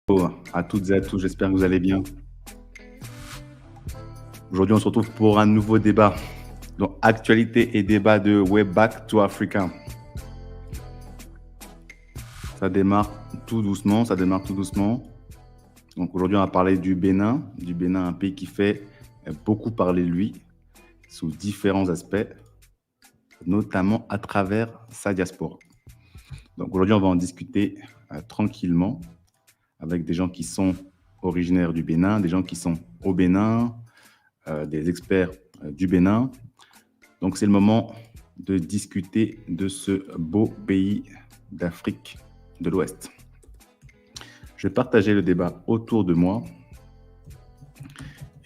Bonjour à toutes et à tous, j'espère que vous allez bien. Aujourd'hui, on se retrouve pour un nouveau débat. Donc, actualité et débat de Way Back to Africa. Ça démarre tout doucement, ça démarre tout doucement. Donc, aujourd'hui, on va parler du Bénin. Du Bénin, un pays qui fait beaucoup parler de lui sous différents aspects, notamment à travers sa diaspora. Donc, aujourd'hui, on va en discuter tranquillement avec des gens qui sont originaires du Bénin, des gens qui sont au Bénin, des experts du Bénin. Donc c'est le moment de discuter de ce beau pays d'Afrique de l'Ouest. Je vais partager le débat autour de moi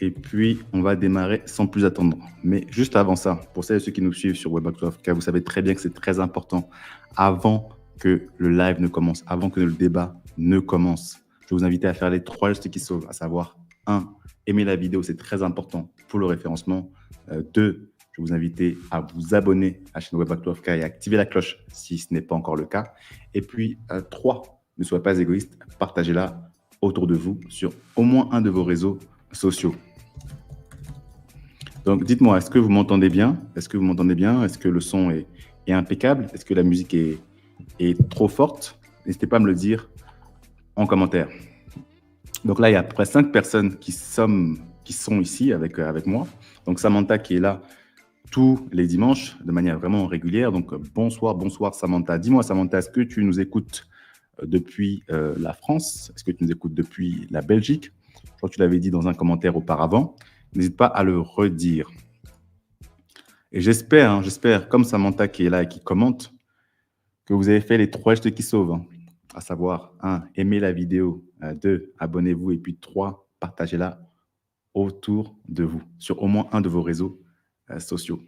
et puis on va démarrer sans plus attendre. Mais juste avant ça, pour celles et ceux qui nous suivent sur Web Back to Africa, vous savez très bien que c'est très important, avant que le live ne commence, avant que le débat ne commence, je vous invite à faire les 3 gestes qui sauvent, à savoir 1, aimer la vidéo, c'est très important pour le référencement. 2, je vous invite à vous abonner à la chaîne Web Back to Africa et activer la cloche si ce n'est pas encore le cas. Et puis 3, ne soyez pas égoïste, partagez-la autour de vous sur au moins un de vos réseaux sociaux. Donc dites-moi, est-ce que vous m'entendez bien? Est-ce que vous m'entendez bien? Est-ce que le son est impeccable? Est-ce que la musique est trop forte? N'hésitez pas à me le dire en commentaire. Donc là, il y a à peu près 5 personnes qui sont ici avec moi. Donc Samantha qui est là tous les dimanches de manière vraiment régulière. Donc bonsoir Samantha. Dis-moi Samantha, est-ce que tu nous écoutes depuis la France? Est-ce que tu nous écoutes depuis la Belgique? Je crois que tu l'avais dit dans un commentaire auparavant. N'hésite pas à le redire. Et j'espère, comme Samantha qui est là et qui commente, que vous avez fait les 3 gestes qui sauvent, à savoir 1, aimez la vidéo, 2, abonnez-vous et puis 3, partagez-la autour de vous, sur au moins un de vos réseaux sociaux.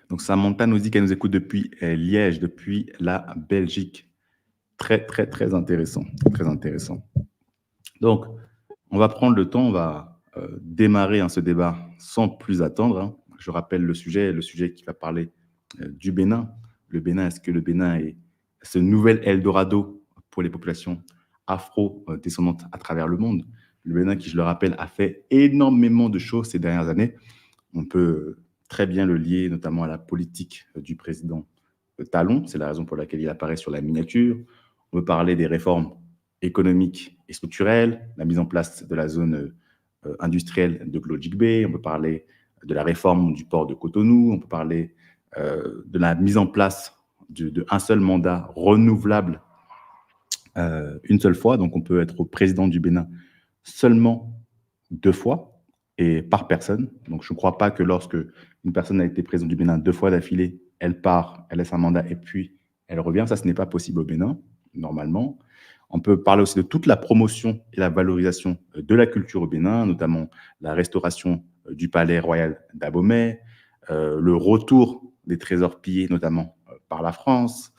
Donc Samantha nous dit qu'elle nous écoute depuis Liège, depuis la Belgique. Très, très, très intéressant. Très intéressant. Donc, on va prendre le temps, on va démarrer ce débat sans plus attendre. Je rappelle le sujet qui va parler du Bénin. Le Bénin, est-ce que le Bénin est ce nouvel Eldorado pour les populations afro-descendantes à travers le monde? Le Bénin, qui, je le rappelle, a fait énormément de choses ces dernières années. On peut très bien le lier notamment à la politique du président Talon. C'est la raison pour laquelle il apparaît sur la miniature. On peut parler des réformes économiques et structurelles, la mise en place de la zone industrielle de Glogic Bay. On peut parler de la réforme du port de Cotonou. On peut parler de la mise en place d'un seul mandat renouvelable une seule fois. Donc, on peut être président du Bénin seulement 2 fois et par personne. Donc, je ne crois pas que lorsque une personne a été présidente du Bénin 2 fois d'affilée, elle part, elle laisse un mandat et puis elle revient. Ça, ce n'est pas possible au Bénin, normalement. On peut parler aussi de toute la promotion et la valorisation de la culture au Bénin, notamment la restauration du palais royal d'Abomey, le retour des trésors pillés, notamment par la France,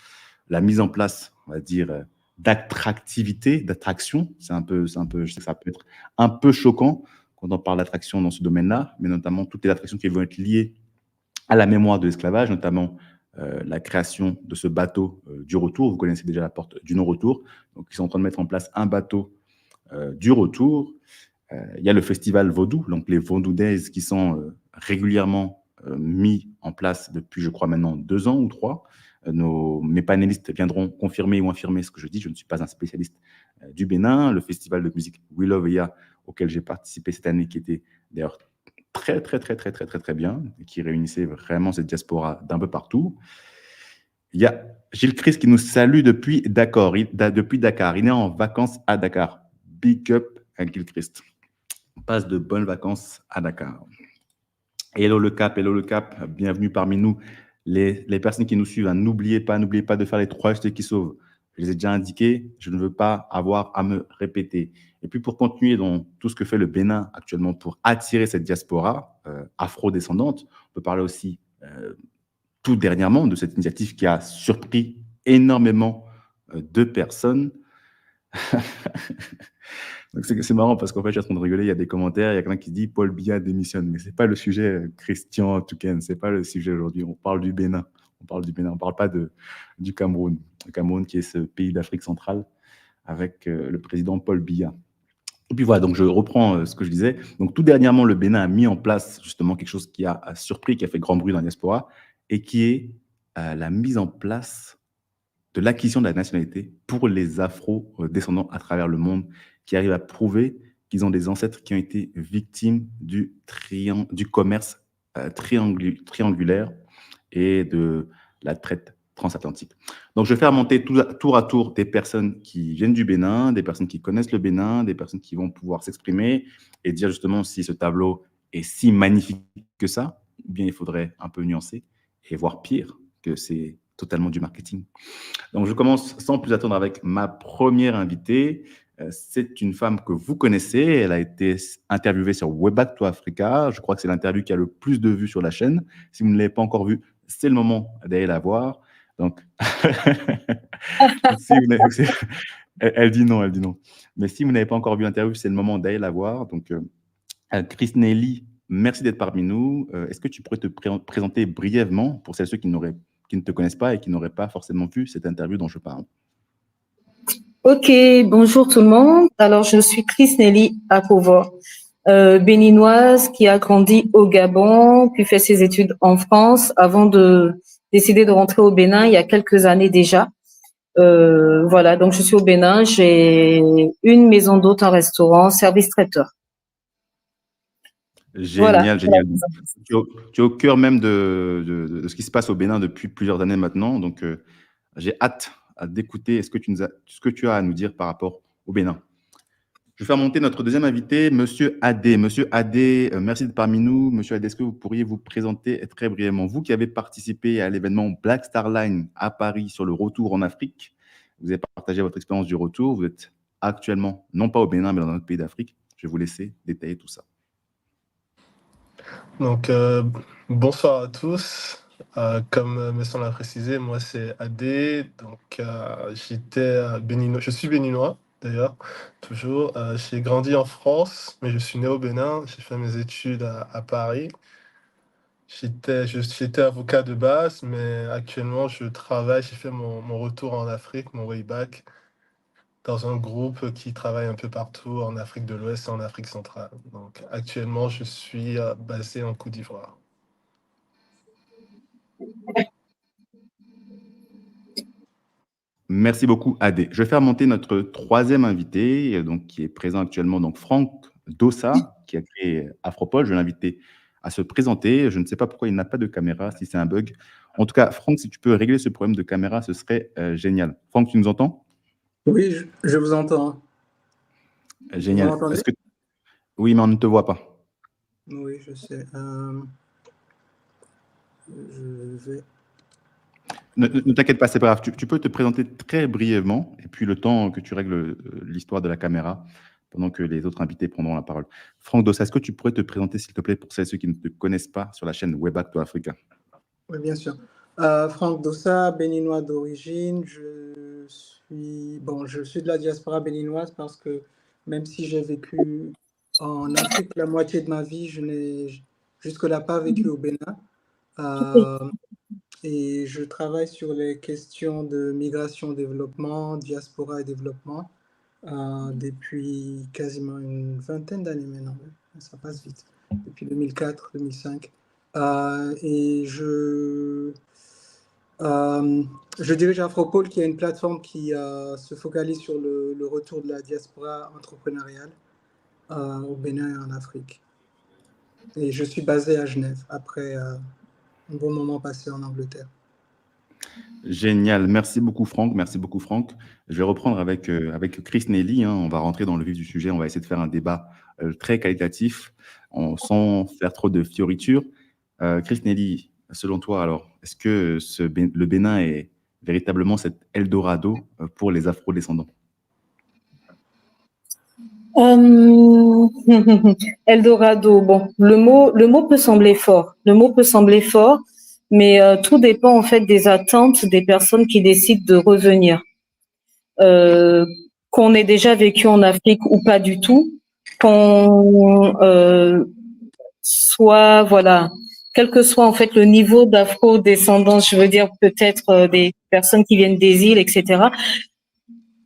la mise en place, on va dire, d'attractivité, d'attraction. Je sais que ça peut être un peu choquant quand on parle d'attraction dans ce domaine-là, mais notamment toutes les attractions qui vont être liées à la mémoire de l'esclavage, notamment la création de ce bateau du retour. Vous connaissez déjà la porte du non-retour. Donc, ils sont en train de mettre en place un bateau du retour. Il y a le festival Vaudou, donc les Vaudou Days qui sont régulièrement mis en place depuis, je crois, maintenant 2 ans ou 3. Mes panélistes viendront confirmer ou infirmer ce que je dis. Je ne suis pas un spécialiste du Bénin. Le festival de musique We Love Ya, auquel j'ai participé cette année, qui était d'ailleurs très, très, très, très, très, très, très bien, et qui réunissait vraiment cette diaspora d'un peu partout. Il y a Gilles Christ qui nous salue depuis Dakar. Il est en vacances à Dakar. Big up à Gilles Christ. Passe de bonnes vacances à Dakar. Hello le Cap, bienvenue parmi nous. Les personnes qui nous suivent, n'oubliez pas de faire les 3 gestes qui sauvent. Je les ai déjà indiqués, je ne veux pas avoir à me répéter. Et puis pour continuer dans tout ce que fait le Bénin actuellement pour attirer cette diaspora afro-descendante, on peut parler aussi tout dernièrement de cette initiative qui a surpris énormément de personnes. Donc c'est marrant parce qu'en fait, je suis en train de rigoler, il y a des commentaires, il y a quelqu'un qui dit Paul Biya démissionne, mais c'est pas le sujet, Christian Touken, c'est pas le sujet aujourd'hui. On parle du Bénin, on parle pas du Cameroun. Le Cameroun qui est ce pays d'Afrique centrale avec le président Paul Biya. Et puis voilà, donc je reprends ce que je disais. Donc tout dernièrement, le Bénin a mis en place justement quelque chose qui a surpris, qui a fait grand bruit dans la diaspora, et qui est la mise en place de l'acquisition de la nationalité pour les Afro-descendants à travers le monde, qui arrivent à prouver qu'ils ont des ancêtres qui ont été victimes du commerce triangulaire et de la traite transatlantique. Donc, je vais faire monter tour à tour des personnes qui viennent du Bénin, des personnes qui connaissent le Bénin, des personnes qui vont pouvoir s'exprimer et dire justement si ce tableau est si magnifique que ça, ou bien il faudrait un peu nuancer et voir pire, que c'est totalement du marketing. Donc, je commence sans plus attendre avec ma première invitée. C'est une femme que vous connaissez. Elle a été interviewée sur Way Back to Africa. Je crois que c'est l'interview qui a le plus de vues sur la chaîne. Si vous ne l'avez pas encore vue, c'est le moment d'aller la voir. Donc, elle dit non, elle dit non. Mais si vous n'avez pas encore vu l'interview, c'est le moment d'aller la voir. Donc, Chris Nelly, merci d'être parmi nous. Est-ce que tu pourrais te présenter brièvement pour celles et ceux qui ne te connaissent pas et qui n'auraient pas forcément vu cette interview dont je parle? Ok, bonjour tout le monde. Alors, je suis Chris Nelly Akova, béninoise qui a grandi au Gabon, puis fait ses études en France avant de décider de rentrer au Bénin il y a quelques années déjà. Voilà, donc je suis au Bénin, j'ai une maison d'hôte, un restaurant, service traiteur. Génial, Voilà. génial. Tu es au cœur même de ce qui se passe au Bénin depuis plusieurs années maintenant. Donc, j'ai hâte d'écouter ce que tu as à nous dire par rapport au Bénin. Je vais faire monter notre deuxième invité, Monsieur Adé. Monsieur Adé, merci d'être parmi nous. Monsieur Adé, est-ce que vous pourriez vous présenter très brièvement? Vous qui avez participé à l'événement Black Star Line à Paris sur le retour en Afrique, vous avez partagé votre expérience du retour. Vous êtes actuellement, non pas au Bénin, mais dans un autre pays d'Afrique. Je vais vous laisser détailler tout ça. Donc, bonsoir à tous. Comme Messon l'a précisé, moi c'est Adé. Donc, je suis béninois d'ailleurs, toujours. J'ai grandi en France, mais je suis né au Bénin. J'ai fait mes études à Paris. J'étais avocat de base, mais actuellement je travaille. J'ai fait mon retour en Afrique, mon way back, dans un groupe qui travaille un peu partout en Afrique de l'Ouest et en Afrique centrale. Donc, actuellement, je suis basé en Côte d'Ivoire. Merci beaucoup, Adé. Je vais faire monter notre troisième invité, donc, qui est présent actuellement, donc Franck Dossa, qui a créé Afropol. Je vais l'inviter à se présenter. Je ne sais pas pourquoi il n'a pas de caméra, si c'est un bug. En tout cas, Franck, si tu peux régler ce problème de caméra, ce serait génial. Franck, tu nous entends? Oui, je vous entends. Génial. Vous m'entendez? Oui, mais on ne te voit pas. Oui, je sais. Je vais... Ne t'inquiète pas, c'est pas grave. Tu peux te présenter très brièvement, et puis le temps que tu règles l'histoire de la caméra, pendant que les autres invités prendront la parole. Franck Dossa, est-ce que tu pourrais te présenter, s'il te plaît, pour celles et ceux qui ne te connaissent pas sur la chaîne Way Back to Africa? Oui, bien sûr. Franck Dossa, béninois d'origine. Je suis de la diaspora béninoise parce que même si j'ai vécu en Afrique la moitié de ma vie, je n'ai jusque-là pas vécu au Bénin. Et je travaille sur les questions de migration, développement, diaspora et développement depuis quasiment une vingtaine d'années maintenant. Ça passe vite. Depuis 2004, 2005. Et je dirige Afropol, qui est une plateforme qui se focalise sur le retour de la diaspora entrepreneuriale au Bénin et en Afrique. Et je suis basé à Genève, après un bon moment passé en Angleterre. Génial. Merci beaucoup, Franck. Merci beaucoup, Franck. Je vais reprendre avec Chris Nelly. On va rentrer dans le vif du sujet. On va essayer de faire un débat très qualitatif, sans faire trop de fioritures. Chris Nelly, selon toi, alors, est-ce que le Bénin est véritablement cet Eldorado pour les Afro-descendants? Eldorado, bon, le mot peut sembler fort. Mais tout dépend en fait des attentes des personnes qui décident de revenir. Qu'on ait déjà vécu en Afrique ou pas du tout, qu'on soit, voilà, quel que soit en fait le niveau d'afro-descendance, je veux dire peut-être des personnes qui viennent des îles, etc.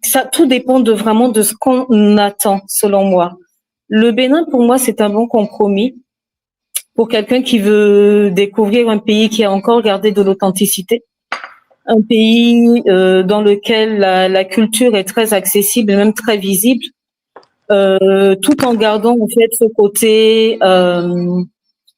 ça, tout dépend vraiment de ce qu'on attend, selon moi. Le Bénin, pour moi, c'est un bon compromis pour quelqu'un qui veut découvrir un pays qui a encore gardé de l'authenticité, un pays dans lequel la culture est très accessible et même très visible, tout en gardant en fait ce côté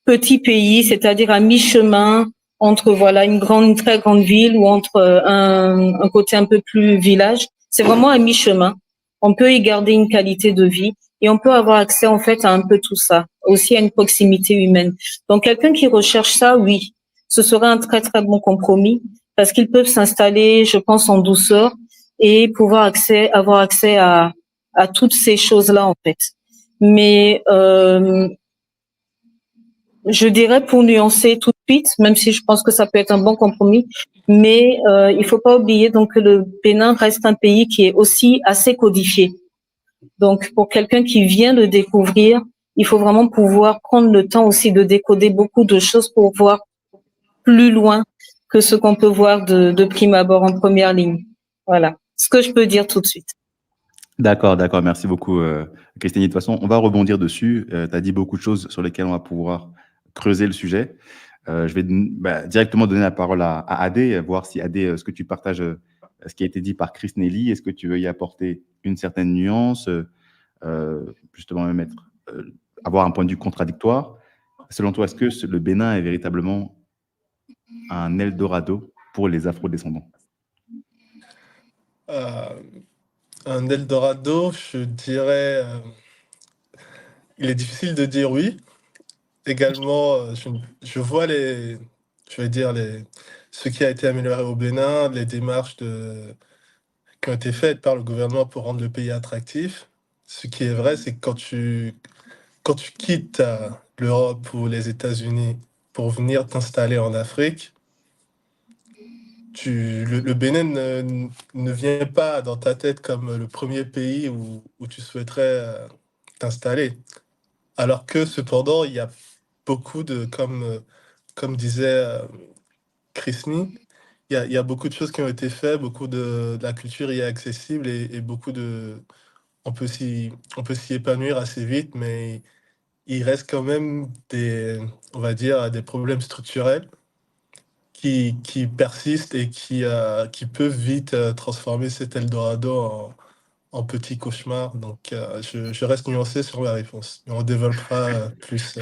petit pays, c'est-à-dire à mi-chemin entre une très grande ville ou entre un côté un peu plus village. C'est vraiment à mi-chemin. On peut y garder une qualité de vie et on peut avoir accès en fait à un peu tout ça, aussi à une proximité humaine. Donc quelqu'un qui recherche ça, oui, ce serait un très très bon compromis parce qu'ils peuvent s'installer, je pense, en douceur et avoir accès à toutes ces choses-là en fait. Mais je dirais pour nuancer tout de suite, même si je pense que ça peut être un bon compromis, mais il faut pas oublier donc que le Bénin reste un pays qui est aussi assez codifié. Donc pour quelqu'un qui vient le découvrir, il faut vraiment pouvoir prendre le temps aussi de décoder beaucoup de choses pour voir plus loin que ce qu'on peut voir de prime abord en première ligne. Voilà ce que je peux dire tout de suite. D'accord, d'accord. Merci beaucoup, Christine. De toute façon, on va rebondir dessus. Tu as dit beaucoup de choses sur lesquelles on va pouvoir creuser le sujet. Je vais directement donner la parole à Adé, voir si Adé, est-ce que tu partages ce qui a été dit par Chris Nelly? Est-ce que tu veux y apporter une certaine nuance, justement même avoir un point de vue contradictoire? Selon toi, est-ce que le Bénin est véritablement un Eldorado pour les afro-descendants? Un Eldorado, je dirais, il est difficile de dire oui. Également, je vois ce qui a été amélioré au Bénin, les démarches qui ont été faites par le gouvernement pour rendre le pays attractif. Ce qui est vrai, c'est que quand tu quittes l'Europe ou les États-Unis pour venir t'installer en Afrique, le Bénin ne vient pas dans ta tête comme le premier pays où tu souhaiterais t'installer. Alors que cependant, il y a beaucoup comme disait Chris Nee, il y a beaucoup de choses qui ont été faites, beaucoup de la culture y est accessible et on peut s'y épanouir assez vite, mais il reste quand même on va dire, des problèmes structurels qui persistent et qui peuvent vite transformer cet Eldorado en petit cauchemar. Donc, je reste nuancé sur ma réponse. Mais on développera plus.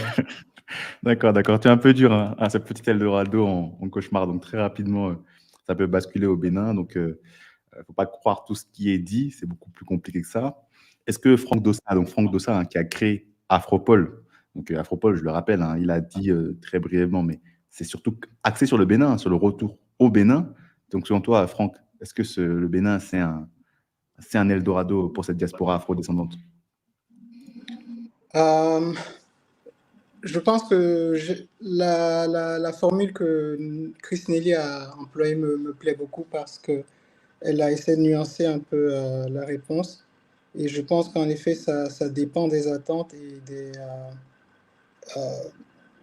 D'accord, d'accord. Tu es un peu dur hein, à ce petit Eldorado en cauchemar. Donc, très rapidement, ça peut basculer au Bénin. Donc, il ne faut pas croire tout ce qui est dit. C'est beaucoup plus compliqué que ça. Est-ce que Franck Dossa hein, qui a créé Afropol, donc Afropol, je le rappelle, hein, il a dit très brièvement, mais c'est surtout axé sur le Bénin, sur le retour au Bénin. Donc, selon toi, Franck, est-ce que le Bénin, c'est un Eldorado pour cette diaspora afro-descendante? Je pense que la formule que Chris Nelly a employée me plaît beaucoup parce qu'elle a essayé de nuancer un peu la réponse. Et je pense qu'en effet, ça dépend des attentes et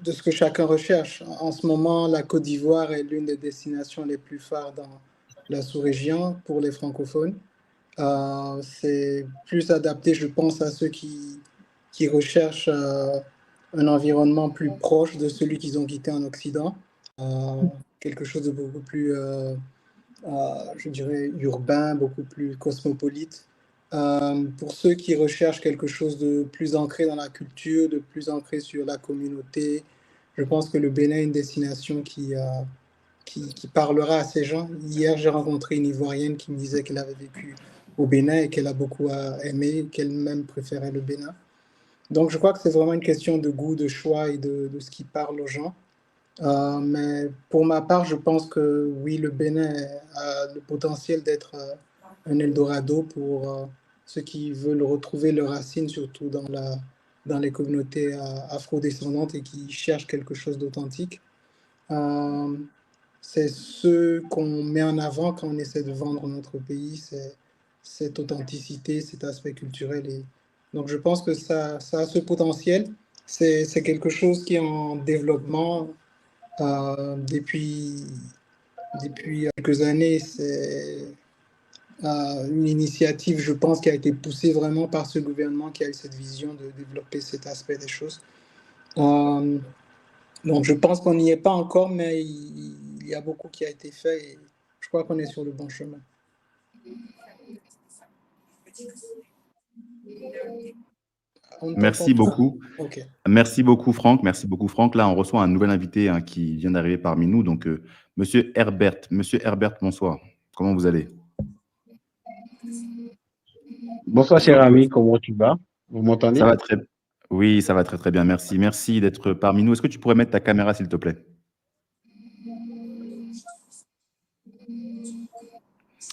de ce que chacun recherche. En ce moment, la Côte d'Ivoire est l'une des destinations les plus phares dans la sous-région pour les francophones. C'est plus adapté, je pense, à ceux qui recherchent un environnement plus proche de celui qu'ils ont quitté en Occident. Quelque chose de beaucoup plus, je dirais, urbain, beaucoup plus cosmopolite. Pour ceux qui recherchent quelque chose de plus ancré dans la culture, de plus ancré sur la communauté, je pense que le Bénin est une destination qui parlera à ces gens. Hier, j'ai rencontré une Ivoirienne qui me disait qu'elle avait vécu au Bénin et qu'elle a beaucoup aimé, qu'elle même préférait le Bénin. Donc, je crois que c'est vraiment une question de goût, de choix et de ce qui parle aux gens. Mais pour ma part, je pense que oui, le Bénin a le potentiel d'être un Eldorado pour ceux qui veulent retrouver leurs racines, surtout dans les communautés afro-descendantes et qui cherchent quelque chose d'authentique. C'est ce qu'on met en avant quand on essaie de vendre notre pays, c'est cette authenticité, cet aspect culturel. Et donc, je pense que ça a ce potentiel. C'est quelque chose qui est en développement depuis quelques années. une initiative, je pense, qui a été poussée vraiment par ce gouvernement qui a eu cette vision de développer cet aspect des choses. Donc, je pense qu'on n'y est pas encore, mais il y a beaucoup qui a été fait et je crois qu'on est sur le bon chemin. Merci beaucoup. Okay. Merci beaucoup, Franck. Merci beaucoup, Franck. Là, on reçoit un nouvel invité qui vient d'arriver parmi nous. Donc, Monsieur Herbert. Monsieur Herbert, bonsoir. Comment vous allez? Bonsoir, cher ami. Comment tu vas? Vous m'entendez? Ça va très bien. Oui, ça va très, très bien. Merci. Merci d'être parmi nous. Est-ce que tu pourrais mettre ta caméra, s'il te plaît?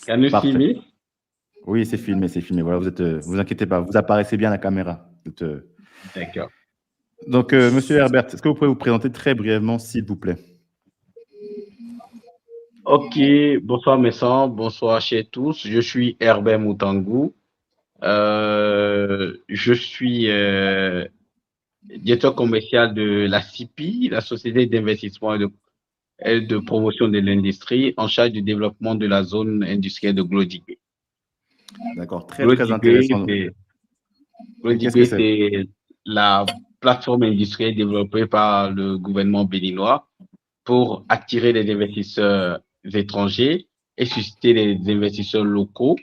Can you see me? Oui, c'est filmé, c'est filmé. Voilà, vous inquiétez pas, vous apparaissez bien à la caméra. D'accord. Donc, Monsieur Herbert, est-ce que vous pouvez vous présenter très brièvement, s'il vous plaît? Ok, bonsoir Messan, bonsoir chez tous. Je suis Herbert Moutangou. Je suis directeur commercial de la CIPI, la Société d'investissement et de promotion de l'industrie, en charge du développement de la zone industrielle de Glodigué. D'accord, très intéressant. Glodigué, c'est la plateforme industrielle développée par le gouvernement béninois pour attirer les investisseurs étrangers et susciter les investisseurs locaux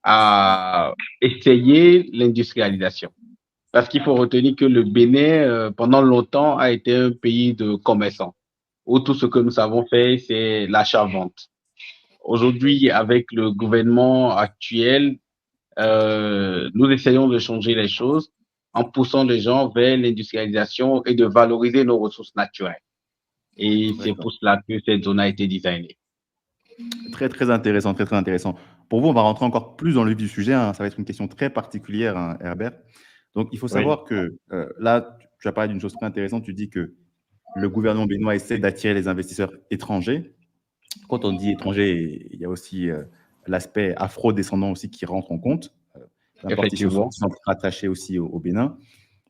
à essayer l'industrialisation. Parce qu'il faut retenir que le Bénin, pendant longtemps, a été un pays de commerçants, où tout ce que nous avons fait, c'est l'achat-vente. Aujourd'hui, avec le gouvernement actuel, nous essayons de changer les choses en poussant les gens vers l'industrialisation et de valoriser nos ressources naturelles. Et c'est pour cela que cette zone a été designée. Très, très intéressant, très, très intéressant. Pour vous, on va rentrer encore plus dans le vif du sujet. Ça va être une question très particulière, Herbert. Donc, il faut savoir que là, tu as parlé d'une chose très intéressante. Tu dis que le gouvernement béninois essaie d'attirer les investisseurs étrangers. Quand on dit étranger, il y a aussi l'aspect afro-descendant aussi qui rentre en compte. Effectivement. Qui sont rattachés aussi au Bénin.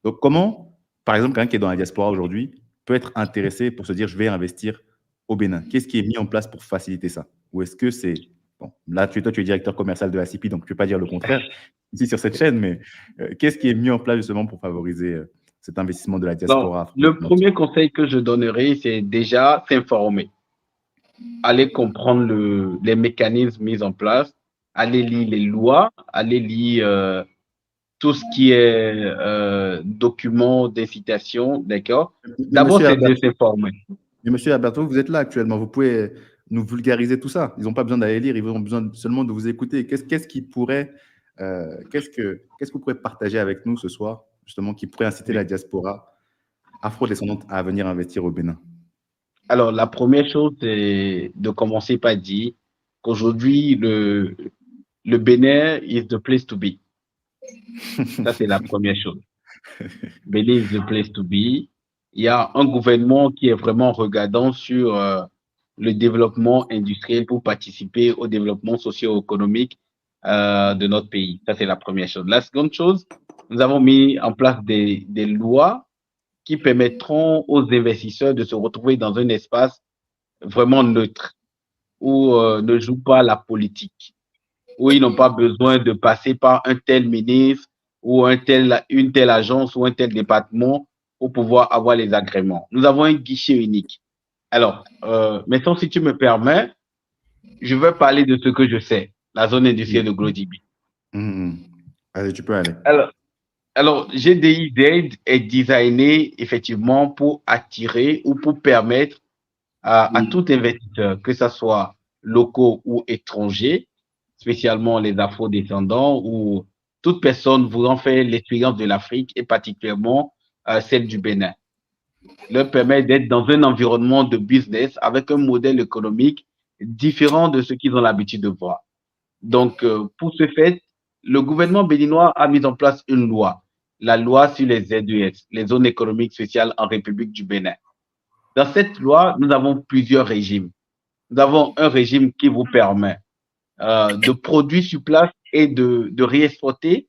Donc, comment, par exemple, quelqu'un qui est dans la diaspora aujourd'hui peut être intéressé pour se dire je vais investir au Bénin? Qu'est-ce qui est mis en place pour faciliter ça? Ou est-ce que c'est... Bon, là, toi, tu es directeur commercial de la CIPI, donc tu ne peux pas dire le contraire ici sur cette chaîne, mais qu'est-ce qui est mis en place justement pour favoriser cet investissement de la diaspora? Donc, le premier conseil que je donnerais, c'est déjà s'informer. Aller comprendre les mécanismes mis en place, aller lire les lois, aller lire tout ce qui est documents d'incitation, d'accord? D'abord, c'est de s'informer. Mais monsieur Alberto, vous êtes là actuellement, vous pouvez nous vulgariser tout ça. Ils n'ont pas besoin d'aller lire, ils ont besoin seulement de vous écouter. Qu'est-ce que vous pourrez partager avec nous ce soir, justement, qui pourrait inciter la diaspora afro-descendante à venir investir au Bénin? Alors, la première chose, c'est de commencer par dire qu'aujourd'hui, le Bénin is the place to be. Ça, c'est la première chose. Bénin is the place to be. Il y a un gouvernement qui est vraiment regardant sur le développement industriel pour participer au développement socio-économique de notre pays. Ça, c'est la première chose. La seconde chose, nous avons mis en place des lois qui permettront aux investisseurs de se retrouver dans un espace vraiment neutre, où ne joue pas la politique, où ils n'ont pas besoin de passer par un tel ministre ou une telle agence ou un tel département pour pouvoir avoir les agréments. Nous avons un guichet unique. Alors, maintenant, si tu me permets, je vais parler de ce que je sais, la zone industrielle de Glodigué. Allez, tu peux aller. Alors, GDI est designé effectivement pour attirer ou pour permettre à tout investisseur, que ce soit locaux ou étrangers, spécialement les afro-descendants ou toute personne voulant faire l'expérience de l'Afrique et particulièrement celle du Bénin, leur permet d'être dans un environnement de business avec un modèle économique différent de ce qu'ils ont l'habitude de voir. Donc, pour ce fait, le gouvernement béninois a mis en place une loi, la loi sur les ZES, les zones économiques spéciales en République du Bénin. Dans cette loi, nous avons plusieurs régimes. Nous avons un régime qui vous permet de produire sur place et de réexporter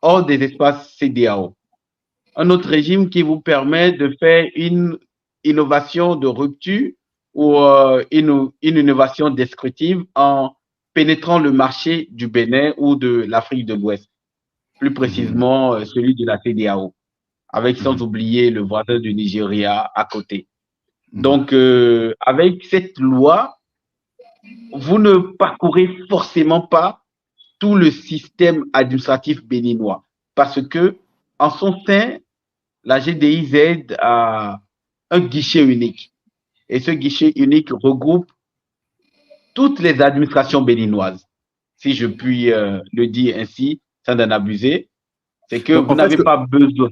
hors des espaces CEDEAO. Un autre régime qui vous permet de faire une innovation de rupture ou une innovation descriptive en pénétrant le marché du Bénin ou de l'Afrique de l'Ouest, plus précisément celui de la CEDEAO, avec sans oublier le voisin du Nigeria à côté. Donc, avec cette loi, vous ne parcourez forcément pas tout le système administratif béninois parce que, en son sein, la GDIZ a un guichet unique. Et ce guichet unique regroupe toutes les administrations béninoises, si je puis le dire ainsi, sans en abuser. C'est que Donc, vous en fait, n'avez pas besoin.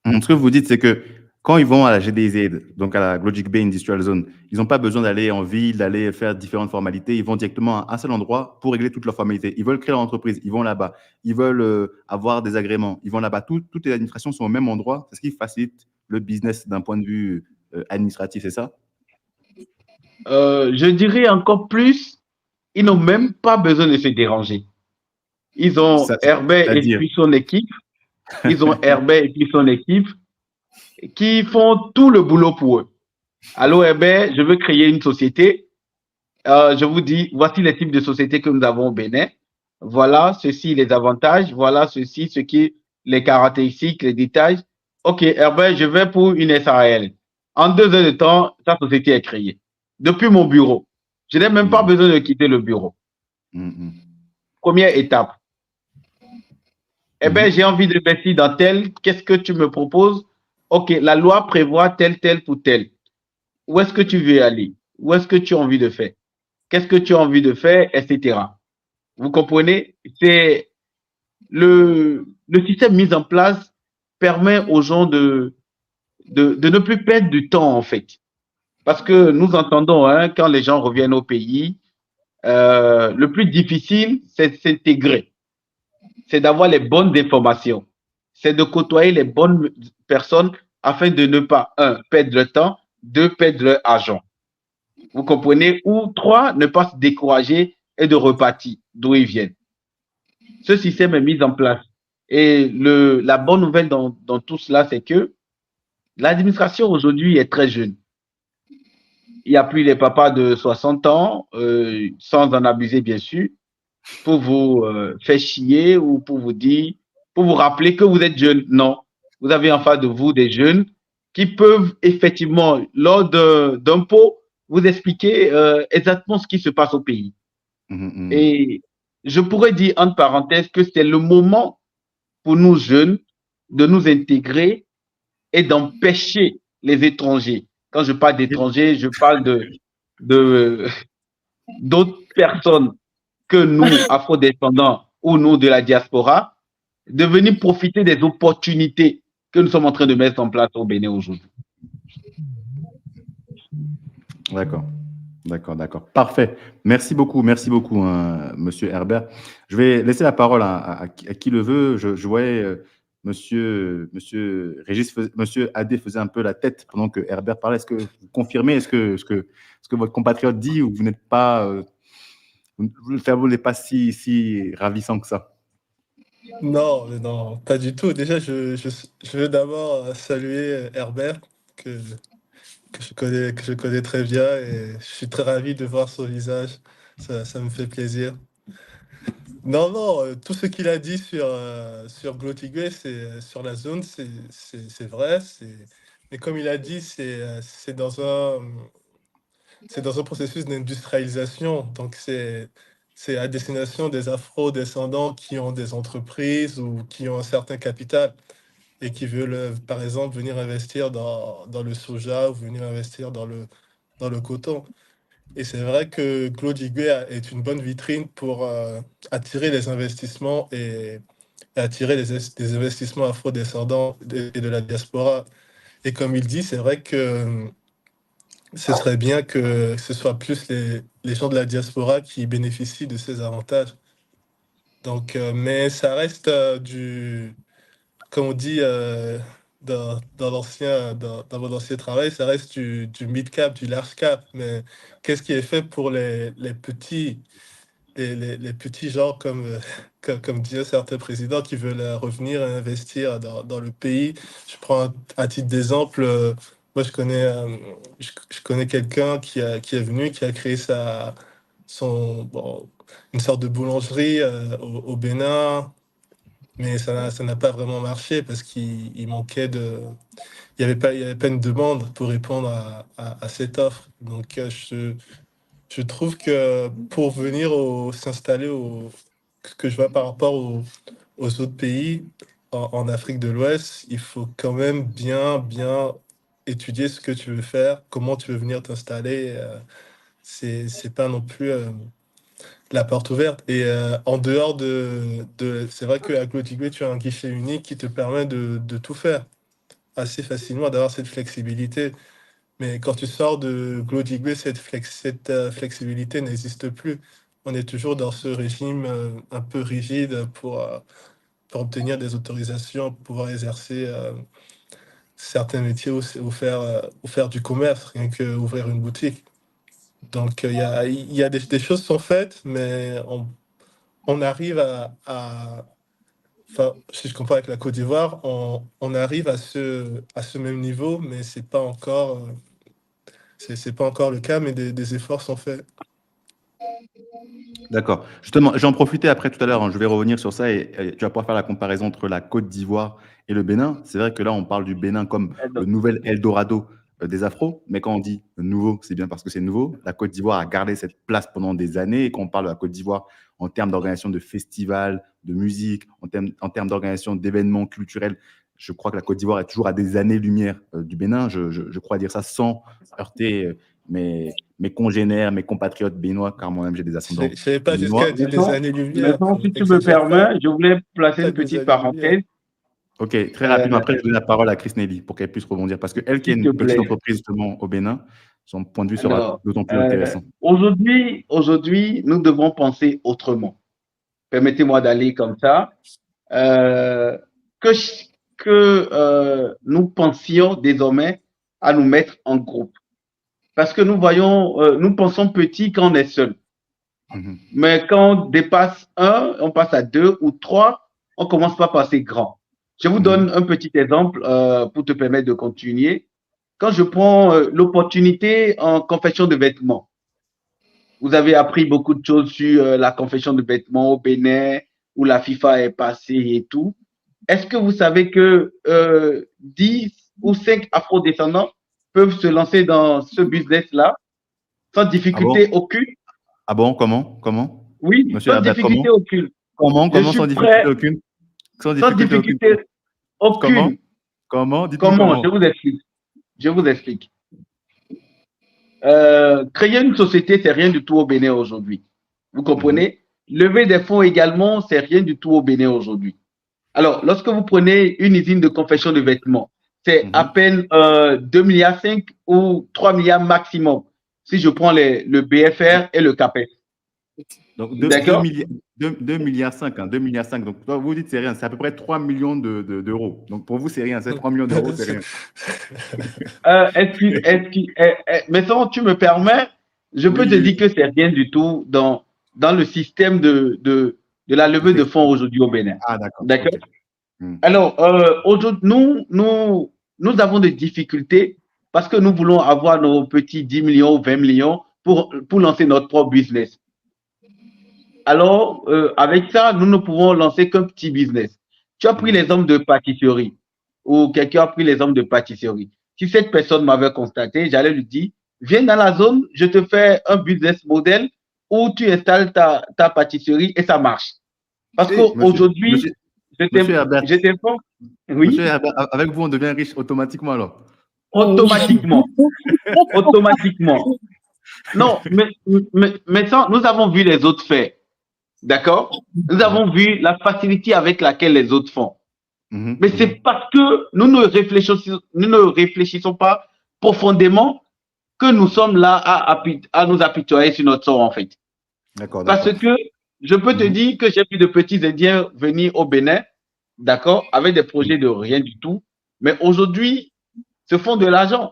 ce que vous dites, c'est que quand ils vont à la GDZ, donc à la Logic Bay Industrial Zone, ils n'ont pas besoin d'aller en ville, d'aller faire différentes formalités. Ils vont directement à un seul endroit pour régler toutes leurs formalités. Ils veulent créer leur entreprise, ils vont là-bas. Ils veulent avoir des agréments, ils vont là-bas. Toutes les administrations sont au même endroit. C'est ce qui facilite le business d'un point de vue administratif, c'est ça? Je dirais encore plus, ils n'ont même pas besoin de se déranger. Ils ont Herbert et puis son équipe. Ils ont Herbert et puis son équipe qui font tout le boulot pour eux. Allô Herbert, je veux créer une société. Je vous dis, voici les types de sociétés que nous avons au Bénin. Voilà, ceci, les avantages. Voilà, ceci, ce qui, les caractéristiques, les détails. OK, Herbert, je vais pour une SARL. En 2 heures de temps, ta société est créée. Depuis mon bureau. Je n'ai même pas besoin de quitter le bureau. Première étape. Eh bien, j'ai envie d'investir dans tel. Qu'est-ce que tu me proposes? OK, la loi prévoit tel pour tel. Où est-ce que tu veux aller? Où est-ce que tu as envie de faire? Qu'est-ce que tu as envie de faire, etc. Vous comprenez? C'est le système mis en place permet aux gens de ne plus perdre du temps, en fait. Parce que nous entendons, hein, quand les gens reviennent au pays, le plus difficile, c'est de s'intégrer. C'est d'avoir les bonnes informations. C'est de côtoyer les bonnes personnes afin de ne pas, 1, perdre le temps, 2, perdre leur argent. Vous comprenez? Ou 3, ne pas se décourager et de repartir d'où ils viennent. Ce système est mis en place. Et la bonne nouvelle dans tout cela, c'est que l'administration aujourd'hui est très jeune. Il n'y a plus les papas de 60 ans, sans en abuser bien sûr, pour vous faire chier ou pour vous dire, pour vous rappeler que vous êtes jeune. Non, vous avez en face de vous des jeunes qui peuvent effectivement, lors d'un pot, vous expliquer exactement ce qui se passe au pays. Et je pourrais dire, entre parenthèses, que c'est le moment pour nous jeunes de nous intégrer et d'empêcher les étrangers. Quand je parle d'étrangers, je parle d'autres personnes que nous, afro-descendants ou nous de la diaspora, de venir profiter des opportunités que nous sommes en train de mettre en place au Bénin aujourd'hui. D'accord. Parfait. Merci beaucoup, Monsieur Herbert. Je vais laisser la parole à qui le veut. Je voyais Monsieur Régis, Monsieur Adé faisait un peu la tête pendant que Herbert parlait. Est-ce que vous confirmez, est-ce que votre compatriote dit ou vous n'êtes pas, le cerveau n'est pas si ravissant que ça? Non, pas du tout. Déjà, je veux d'abord saluer Herbert, que je connais très bien, et je suis très ravi de voir son visage. Ça me fait plaisir. Non, tout ce qu'il a dit sur Glotigwe, sur la zone, c'est vrai. Mais comme il a dit, c'est dans un processus d'industrialisation. Donc, c'est à destination des afro-descendants qui ont des entreprises ou qui ont un certain capital et qui veulent, par exemple, venir investir dans le soja ou venir investir dans le coton. Et c'est vrai que Claude Higuet est une bonne vitrine pour attirer les investissements et attirer des investissements afro-descendants et de la diaspora. Et comme il dit, c'est vrai que ce serait bien que ce soit plus les gens de la diaspora qui bénéficient de ces avantages. Donc, mais ça reste comme on dit dans mon ancien travail, ça reste du mid-cap, du large-cap. Mais qu'est-ce qui est fait pour les petits, les petits gens comme disent certains présidents qui veulent revenir et investir dans le pays? Je prends à titre d'exemple, moi je connais quelqu'un qui est venu, qui a créé bon, une sorte de boulangerie au Bénin, mais ça n'a pas vraiment marché parce qu'il manquait il y avait pas une demande pour répondre à cette offre. Donc, je trouve que pour venir s'installer ce que je vois par rapport aux autres pays en Afrique de l'Ouest, il faut quand même bien étudier ce que tu veux faire, comment tu veux venir t'installer. C'est pas non plus la porte ouverte. Et en dehors c'est vrai qu'à Glotigwe, tu as un guichet unique qui te permet de tout faire assez facilement, d'avoir cette flexibilité. Mais quand tu sors de Glotigwe, cette flexibilité n'existe plus. On est toujours dans ce régime un peu rigide pour obtenir des autorisations, pour pouvoir exercer certains métiers ou faire du commerce, rien qu'ouvrir une boutique. Donc, il y a des choses sont faites, mais on arrive enfin, si je compare avec la Côte d'Ivoire, on arrive à ce même niveau, mais c'est pas encore, c'est pas encore le cas, mais des efforts sont faits. D'accord. Justement, j'en profitais après tout à l'heure, hein, je vais revenir sur ça et tu vas pouvoir faire la comparaison entre la Côte d'Ivoire et le Bénin. C'est vrai que là, on parle du Bénin comme le nouvel Eldorado des Afros, mais quand on dit nouveau, c'est bien parce que c'est nouveau. La Côte d'Ivoire a gardé cette place pendant des années et quand on parle de la Côte d'Ivoire en termes d'organisation de festivals, de musique, en termes d'organisation d'événements culturels, je crois que la Côte d'Ivoire est toujours à des années-lumière du Bénin. Je crois dire ça sans heurter mes congénères, mes compatriotes béninois, car moi-même j'ai des ascendants. Je ne savais pas jusqu'à des années-lumière. Maintenant, si tu me permets, je voulais placer une petite parenthèse. Ok, très rapidement. Après, je donne la parole à Chris Nelly pour qu'elle puisse rebondir. Parce qu'elle, qui est une petite entreprise justement au Bénin, son point de vue sera d'autant plus intéressant. Aujourd'hui, nous devons penser autrement. Permettez-moi d'aller comme ça. Que nous pensions désormais à nous mettre en groupe. Parce que nous pensons petit quand on est seul. Mais quand on dépasse on passe à 2 ou 3, on commence pas par passer grand. Je vous donne un petit exemple pour te permettre de continuer. Quand je prends l'opportunité en confection de vêtements, vous avez appris beaucoup de choses sur la confection de vêtements au Bénin, où la FIFA est passée et tout. Est-ce que vous savez que 10 ou 5 afro-descendants peuvent se lancer dans ce business-là sans difficulté aucune? Ah bon? Comment? Oui, Monsieur sans difficulté aucune. Comment sans difficulté aucune? Sans difficulté aucune. Comment? Dites-nous comment. Je vous explique. Créer une société, c'est rien du tout au Bénin aujourd'hui. Vous comprenez? Lever des fonds également, c'est rien du tout au Bénin aujourd'hui. Alors, lorsque vous prenez une usine de confection de vêtements, c'est à peine 2,5 milliards ou 3 milliards maximum, si je prends le BFR et le CAPES. Donc, 2,5 milliards. 2,5 milliards. Donc, vous dites c'est rien, c'est à peu près 3 millions d'euros. Donc, pour vous, c'est rien. C'est 3 millions d'euros, c'est rien. Mais sans tu me permets, je peux te dire que c'est rien du tout dans le système de la levée de fonds aujourd'hui au Bénin. Ah, d'accord. D'accord. Okay. Alors, aujourd'hui, nous avons des difficultés parce que nous voulons avoir nos petits 10 millions ou 20 millions pour lancer notre propre business. Alors, avec ça, nous ne pouvons lancer qu'un petit business. Tu as pris l'exemple de pâtisserie ou quelqu'un a pris l'exemple de pâtisserie. Si cette personne m'avait constaté, j'allais lui dire, viens dans la zone, je te fais un business model où tu installes ta pâtisserie et ça marche. Parce qu'aujourd'hui, j'étais pas. Oui. Monsieur Herbert, avec vous, on devient riche automatiquement alors. Automatiquement. Automatiquement. Non, mais ça, nous avons vu les autres faire. D'accord? Nous avons vu la facilité avec laquelle les autres font. Mais c'est parce que nous ne réfléchissons pas profondément que nous sommes là à nous apitoyer sur notre sort, en fait. D'accord. Parce que je peux te dire que j'ai vu de petits Indiens venir au Bénin, d'accord, avec des projets de rien du tout, mais aujourd'hui, se font de l'argent.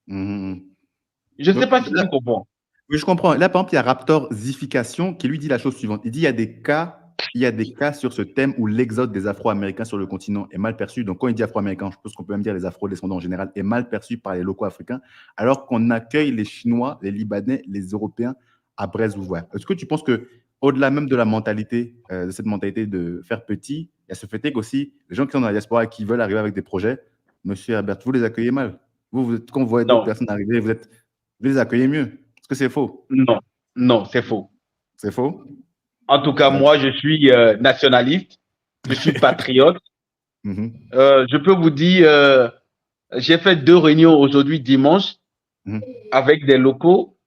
Je ne sais pas si tu comprends. Oui, je comprends. Là, par exemple, il y a Raptor Zification qui lui dit la chose suivante. Il dit il y a des cas sur ce thème où l'exode des Afro-Américains sur le continent est mal perçu. Donc, quand il dit Afro-Américains, je pense qu'on peut même dire les Afro-descendants en général, est mal perçu par les locaux africains, alors qu'on accueille les Chinois, les Libanais, les Européens à Brest-Vouvray. Est-ce que tu penses que au-delà même de la mentalité, de cette mentalité de faire petit, il y a ce fait qu'aussi, les gens qui sont dans la diaspora et qui veulent arriver avec des projets, Monsieur Herbert, vous les accueillez mal. Quand vous voyez d'autres Non, personnes arriver, vous les accueillez mieux. Est-ce que c'est faux? non, non, c'est faux. C'est faux? En tout cas, Ouais. moi, je suis nationaliste, je suis patriote. Mhm. Je peux vous dire, j'ai fait 2 réunions aujourd'hui dimanche Mhm. avec des locaux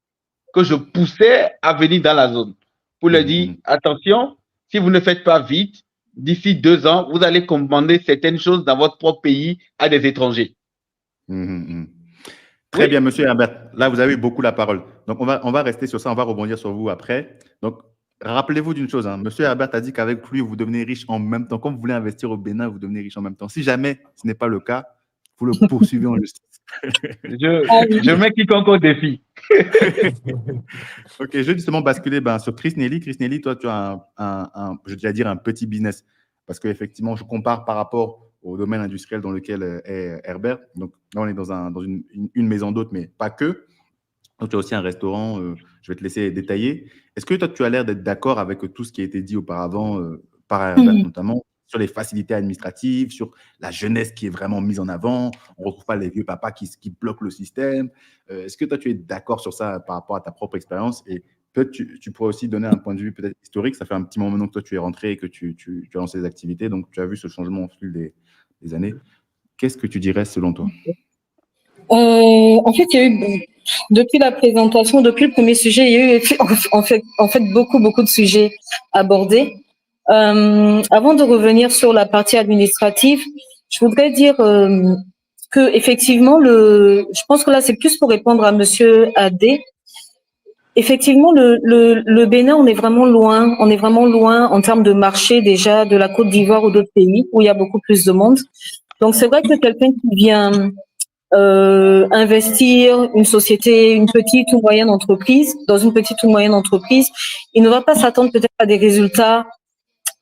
que je poussais à venir dans la zone pour leur dire, attention, si vous ne faites pas vite, d'ici 2 ans, vous allez commander certaines choses dans votre propre pays à des étrangers. Très Oui. bien, Monsieur Herbert. Là, vous avez eu beaucoup la parole. Donc, on va rester sur ça, on va rebondir sur vous après. Donc, rappelez-vous d'une chose, Monsieur Herbert a dit qu'avec lui, vous devenez riche en même temps. Comme vous voulez investir au Bénin, vous devenez riche en même temps. Si jamais ce n'est pas le cas, vous le poursuivez en justice. Je mets quiconque au défi. Ok, je vais justement basculer sur Chris Nelly. Chris Nelly, toi, tu as je vais dire un petit business. Parce qu'effectivement, je compare par rapport au domaine industriel dans lequel est Herbert. Donc là, on est dans une maison d'hôtes, mais pas que. Donc, tu as aussi un restaurant. Je vais te laisser détailler. Est-ce que toi, tu as l'air d'être d'accord avec tout ce qui a été dit auparavant par Herbert, notamment sur les facilités administratives, sur la jeunesse qui est vraiment mise en avant? On ne retrouve pas les vieux papas qui bloquent le système. Est-ce que toi, tu es d'accord sur ça par rapport à ta propre expérience? Et peut-être tu pourrais aussi donner un point de vue peut-être historique. Ça fait un petit moment maintenant que toi, tu es rentré et que tu as lancé des activités. Donc, tu as vu ce changement au fil des années. Qu'est-ce que tu dirais selon toi? En fait, il y a eu, depuis la présentation, depuis le premier sujet, il y a eu en fait beaucoup de sujets abordés. Avant de revenir sur la partie administrative, je voudrais dire que effectivement, je pense que là, c'est plus pour répondre à Monsieur Adé. Effectivement, le Bénin, on est vraiment loin en termes de marché déjà de la Côte d'Ivoire ou d'autres pays où il y a beaucoup plus de monde. Donc, c'est vrai que quelqu'un qui vient investir une société, une petite ou moyenne entreprise, dans une petite ou moyenne entreprise, il ne va pas s'attendre peut-être à des résultats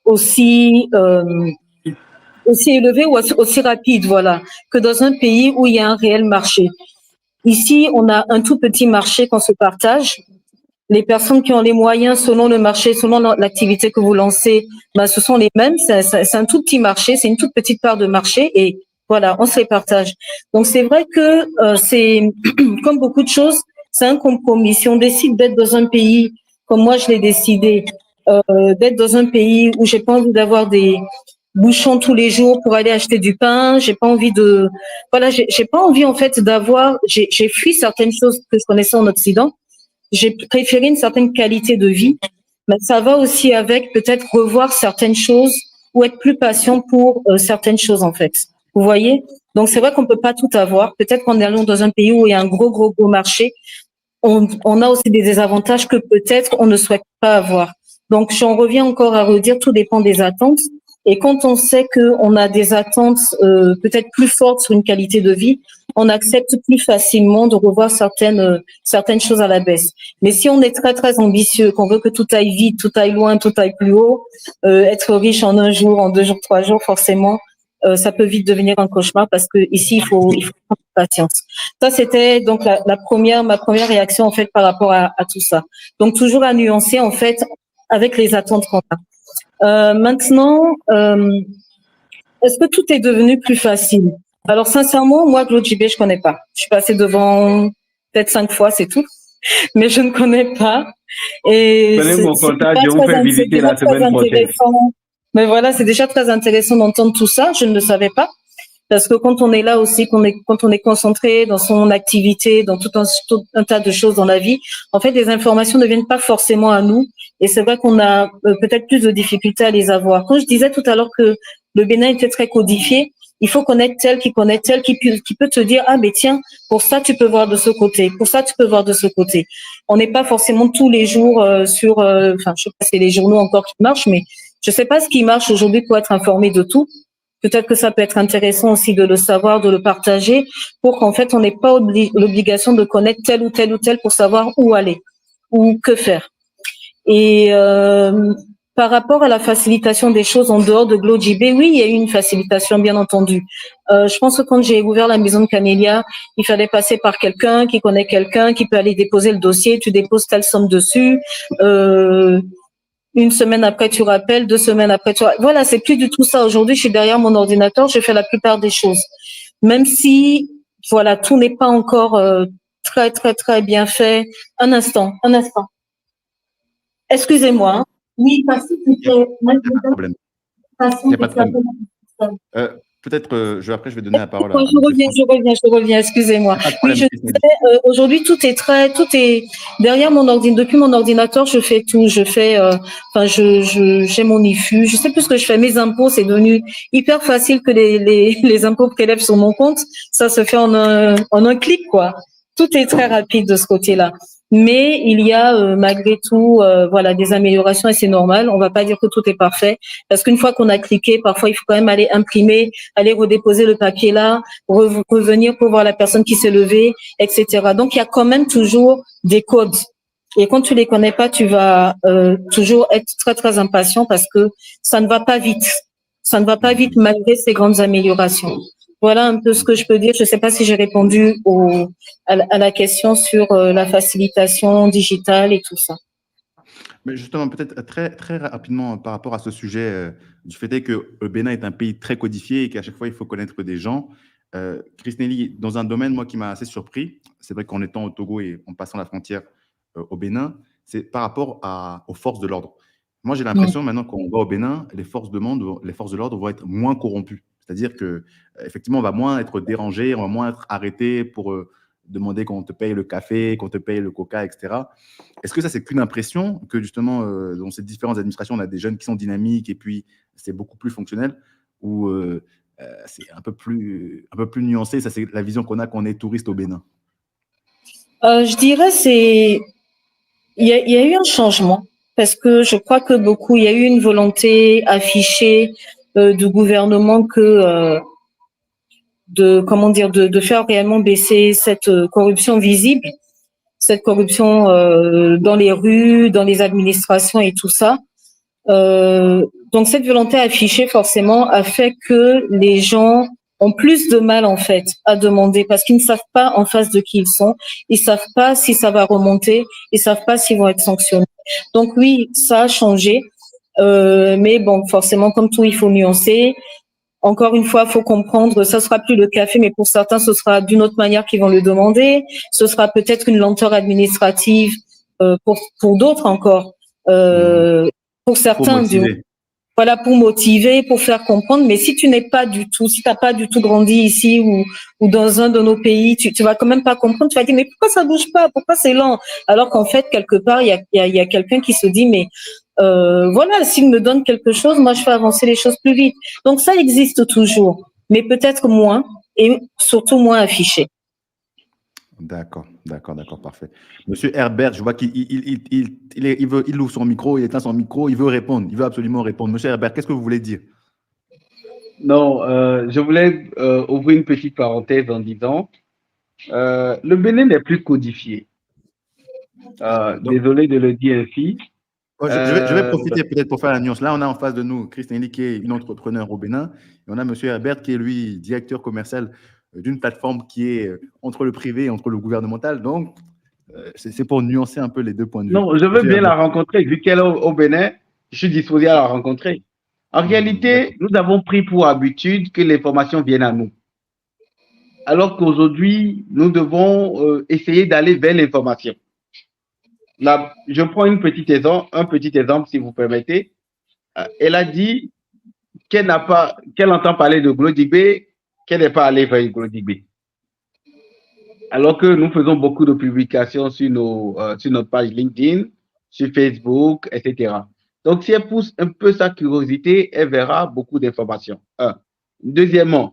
aussi élevés ou aussi rapides, voilà, que dans un pays où il y a un réel marché. Ici, on a un tout petit marché qu'on se partage. Les personnes qui ont les moyens selon le marché, selon l'activité que vous lancez, ce sont les mêmes. C'est un tout petit marché, c'est une toute petite part de marché et voilà, on se les partage. Donc c'est vrai que c'est comme beaucoup de choses, c'est un compromis. Si on décide d'être dans un pays comme moi je l'ai décidé, d'être dans un pays où j'ai pas envie d'avoir des bouchons tous les jours pour aller acheter du pain, j'ai pas envie j'ai pas envie en fait j'ai fui certaines choses que je connaissais en Occident. J'ai préféré une certaine qualité de vie, mais ça va aussi avec peut-être revoir certaines choses ou être plus patient pour certaines choses en fait. Vous voyez? Donc c'est vrai qu'on peut pas tout avoir. Peut-être qu'en allant dans un pays où il y a un gros marché, on a aussi des désavantages que peut-être on ne souhaite pas avoir. Donc j'en reviens encore à redire, tout dépend des attentes. Et quand on sait qu'on a des attentes peut-être plus fortes sur une qualité de vie, on accepte plus facilement de revoir certaines choses à la baisse. Mais si on est très ambitieux, qu'on veut que tout aille vite, tout aille loin, tout aille plus haut, être riche en 1 jour, en 2 jours, 3 jours, forcément, ça peut vite devenir un cauchemar parce que ici il faut prendre patience. Ça c'était donc ma première réaction en fait par rapport à tout ça. Donc toujours à nuancer en fait avec les attentes qu'on a. Maintenant, est-ce que tout est devenu plus facile? Alors sincèrement, moi Claude JB je connais pas. Je suis passée devant peut-être 5 fois, c'est tout, mais je ne connais pas. Et Prenez mon contact, je vous fais visiter la semaine prochaine. Mais voilà, c'est déjà très intéressant d'entendre tout ça. Je ne le savais pas. Parce que quand on est là aussi, quand on est concentré dans son activité, dans tout un tas de choses dans la vie, en fait, les informations ne viennent pas forcément à nous. Et c'est vrai qu'on a peut-être plus de difficultés à les avoir. Quand je disais tout à l'heure que le Bénin était très codifié, il faut connaître tel qui connaît tel qui peut te dire, ah, mais tiens, pour ça, tu peux voir de ce côté. Pour ça, tu peux voir de ce côté. On n'est pas forcément tous les jours je sais pas si c'est les journaux encore qui marchent, mais je sais pas ce qui marche aujourd'hui pour être informé de tout. Peut-être que ça peut être intéressant aussi de le savoir, de le partager, pour qu'en fait, on n'ait pas l'obligation de connaître tel ou tel pour savoir où aller ou que faire. Et par rapport à la facilitation des choses en dehors de GlowJB, oui, il y a eu une facilitation, bien entendu. Je pense que quand j'ai ouvert la maison de Camélia, il fallait passer par quelqu'un qui connaît quelqu'un, qui peut aller déposer le dossier, tu déposes telle somme dessus. Une semaine après, tu rappelles, 2 semaines après, voilà, c'est plus du tout ça. Aujourd'hui, je suis derrière mon ordinateur, je fais la plupart des choses. Même si, voilà, tout n'est pas encore très, très, très bien fait. Un instant. Excusez-moi. Hein. Oui, parce que Il n'y a pas de problème. Il n'y a pas de problème. Peut-être, après, je vais donner la parole à je reviens, excusez-moi. Oui, je disais, aujourd'hui, tout est derrière mon ordinateur. Depuis mon ordinateur, je fais tout. Je fais, j'ai mon IFU. Je sais plus ce que je fais. Mes impôts, c'est devenu hyper facile que les impôts prélèvent sur mon compte. Ça se fait en un clic, quoi. Tout est très rapide de ce côté-là. Mais il y a malgré tout voilà des améliorations et c'est normal. On va pas dire que tout est parfait parce qu'une fois qu'on a cliqué, parfois il faut quand même aller imprimer, aller redéposer le papier là, revenir pour voir la personne qui s'est levée, etc. Donc il y a quand même toujours des codes. Et quand tu les connais pas, tu vas toujours être très très impatient parce que ça ne va pas vite. Ça ne va pas vite malgré ces grandes améliorations. Voilà un peu ce que je peux dire. Je ne sais pas si j'ai répondu à la question sur la facilitation digitale et tout ça. Mais justement, peut-être très, très rapidement par rapport à ce sujet du fait que le Bénin est un pays très codifié et qu'à chaque fois, il faut connaître des gens. Chris Nelly, dans un domaine, moi, qui m'a assez surpris, c'est vrai qu'en étant au Togo et en passant la frontière au Bénin, c'est par rapport aux forces de l'ordre. Moi, j'ai l'impression maintenant qu'on va au Bénin, les forces de l'ordre vont être moins corrompues. C'est-à-dire que effectivement, on va moins être dérangé, on va moins être arrêté pour demander qu'on te paye le café, qu'on te paye le coca, etc. Est-ce que ça, c'est qu'une impression que justement, dans ces différentes administrations, on a des jeunes qui sont dynamiques et puis c'est beaucoup plus fonctionnel ou c'est un peu plus nuancé? Ça, c'est la vision qu'on a quand on est touriste au Bénin. Je dirais il y a eu un changement parce que je crois que il y a eu une volonté affichée du gouvernement de faire réellement baisser cette corruption visible, cette corruption dans les rues, dans les administrations et tout ça. Donc cette volonté affichée forcément a fait que les gens ont plus de mal en fait à demander parce qu'ils ne savent pas en face de qui ils sont, ils savent pas si ça va remonter, ils savent pas s'ils vont être sanctionnés. Donc oui, ça a changé, mais bon, forcément comme tout, il faut nuancer. Encore une fois, faut comprendre, ça sera plus le café, mais pour certains, ce sera d'une autre manière qu'ils vont le demander. Ce sera peut-être une lenteur administrative pour d'autres encore. Pour certains, voilà, pour motiver, pour faire comprendre. Mais si tu n'es pas du tout, si t'as pas du tout grandi ici ou dans un de nos pays, tu vas quand même pas comprendre. Tu vas dire mais pourquoi ça bouge pas, pourquoi c'est lent, alors qu'en fait quelque part il y a quelqu'un qui se dit mais voilà, s'il me donne quelque chose, moi je fais avancer les choses plus vite. Donc ça existe toujours, mais peut-être moins et surtout moins affiché. D'accord, parfait. Monsieur Herbert, je vois il ouvre son micro, il éteint son micro, il veut répondre, il veut absolument répondre. Monsieur Herbert, qu'est-ce que vous voulez dire? Non, je voulais ouvrir une petite parenthèse en disant le Bénin n'est plus codifié. Désolé de le dire ainsi. Je vais profiter peut-être pour faire la nuance. Là, on a en face de nous Chris Nelly qui est une entrepreneur au Bénin et on a monsieur Herbert qui est lui directeur commercial d'une plateforme qui est entre le privé et entre le gouvernemental. Donc, c'est pour nuancer un peu les deux points de vue. Non, je veux bien la rencontrer. Vu qu'elle est au Bénin, je suis disposé à la rencontrer. En réalité, nous avons pris pour habitude que l'information vienne à nous. Alors qu'aujourd'hui, nous devons essayer d'aller vers l'information. Là, je prends un petit exemple, si vous permettez. Elle a dit qu'elle entend parler de GlowJB, qu'elle n'est pas allée vers GlowJB. Alors que nous faisons beaucoup de publications sur notre page LinkedIn, sur Facebook, etc. Donc, si elle pousse un peu sa curiosité, elle verra beaucoup d'informations. Deuxièmement,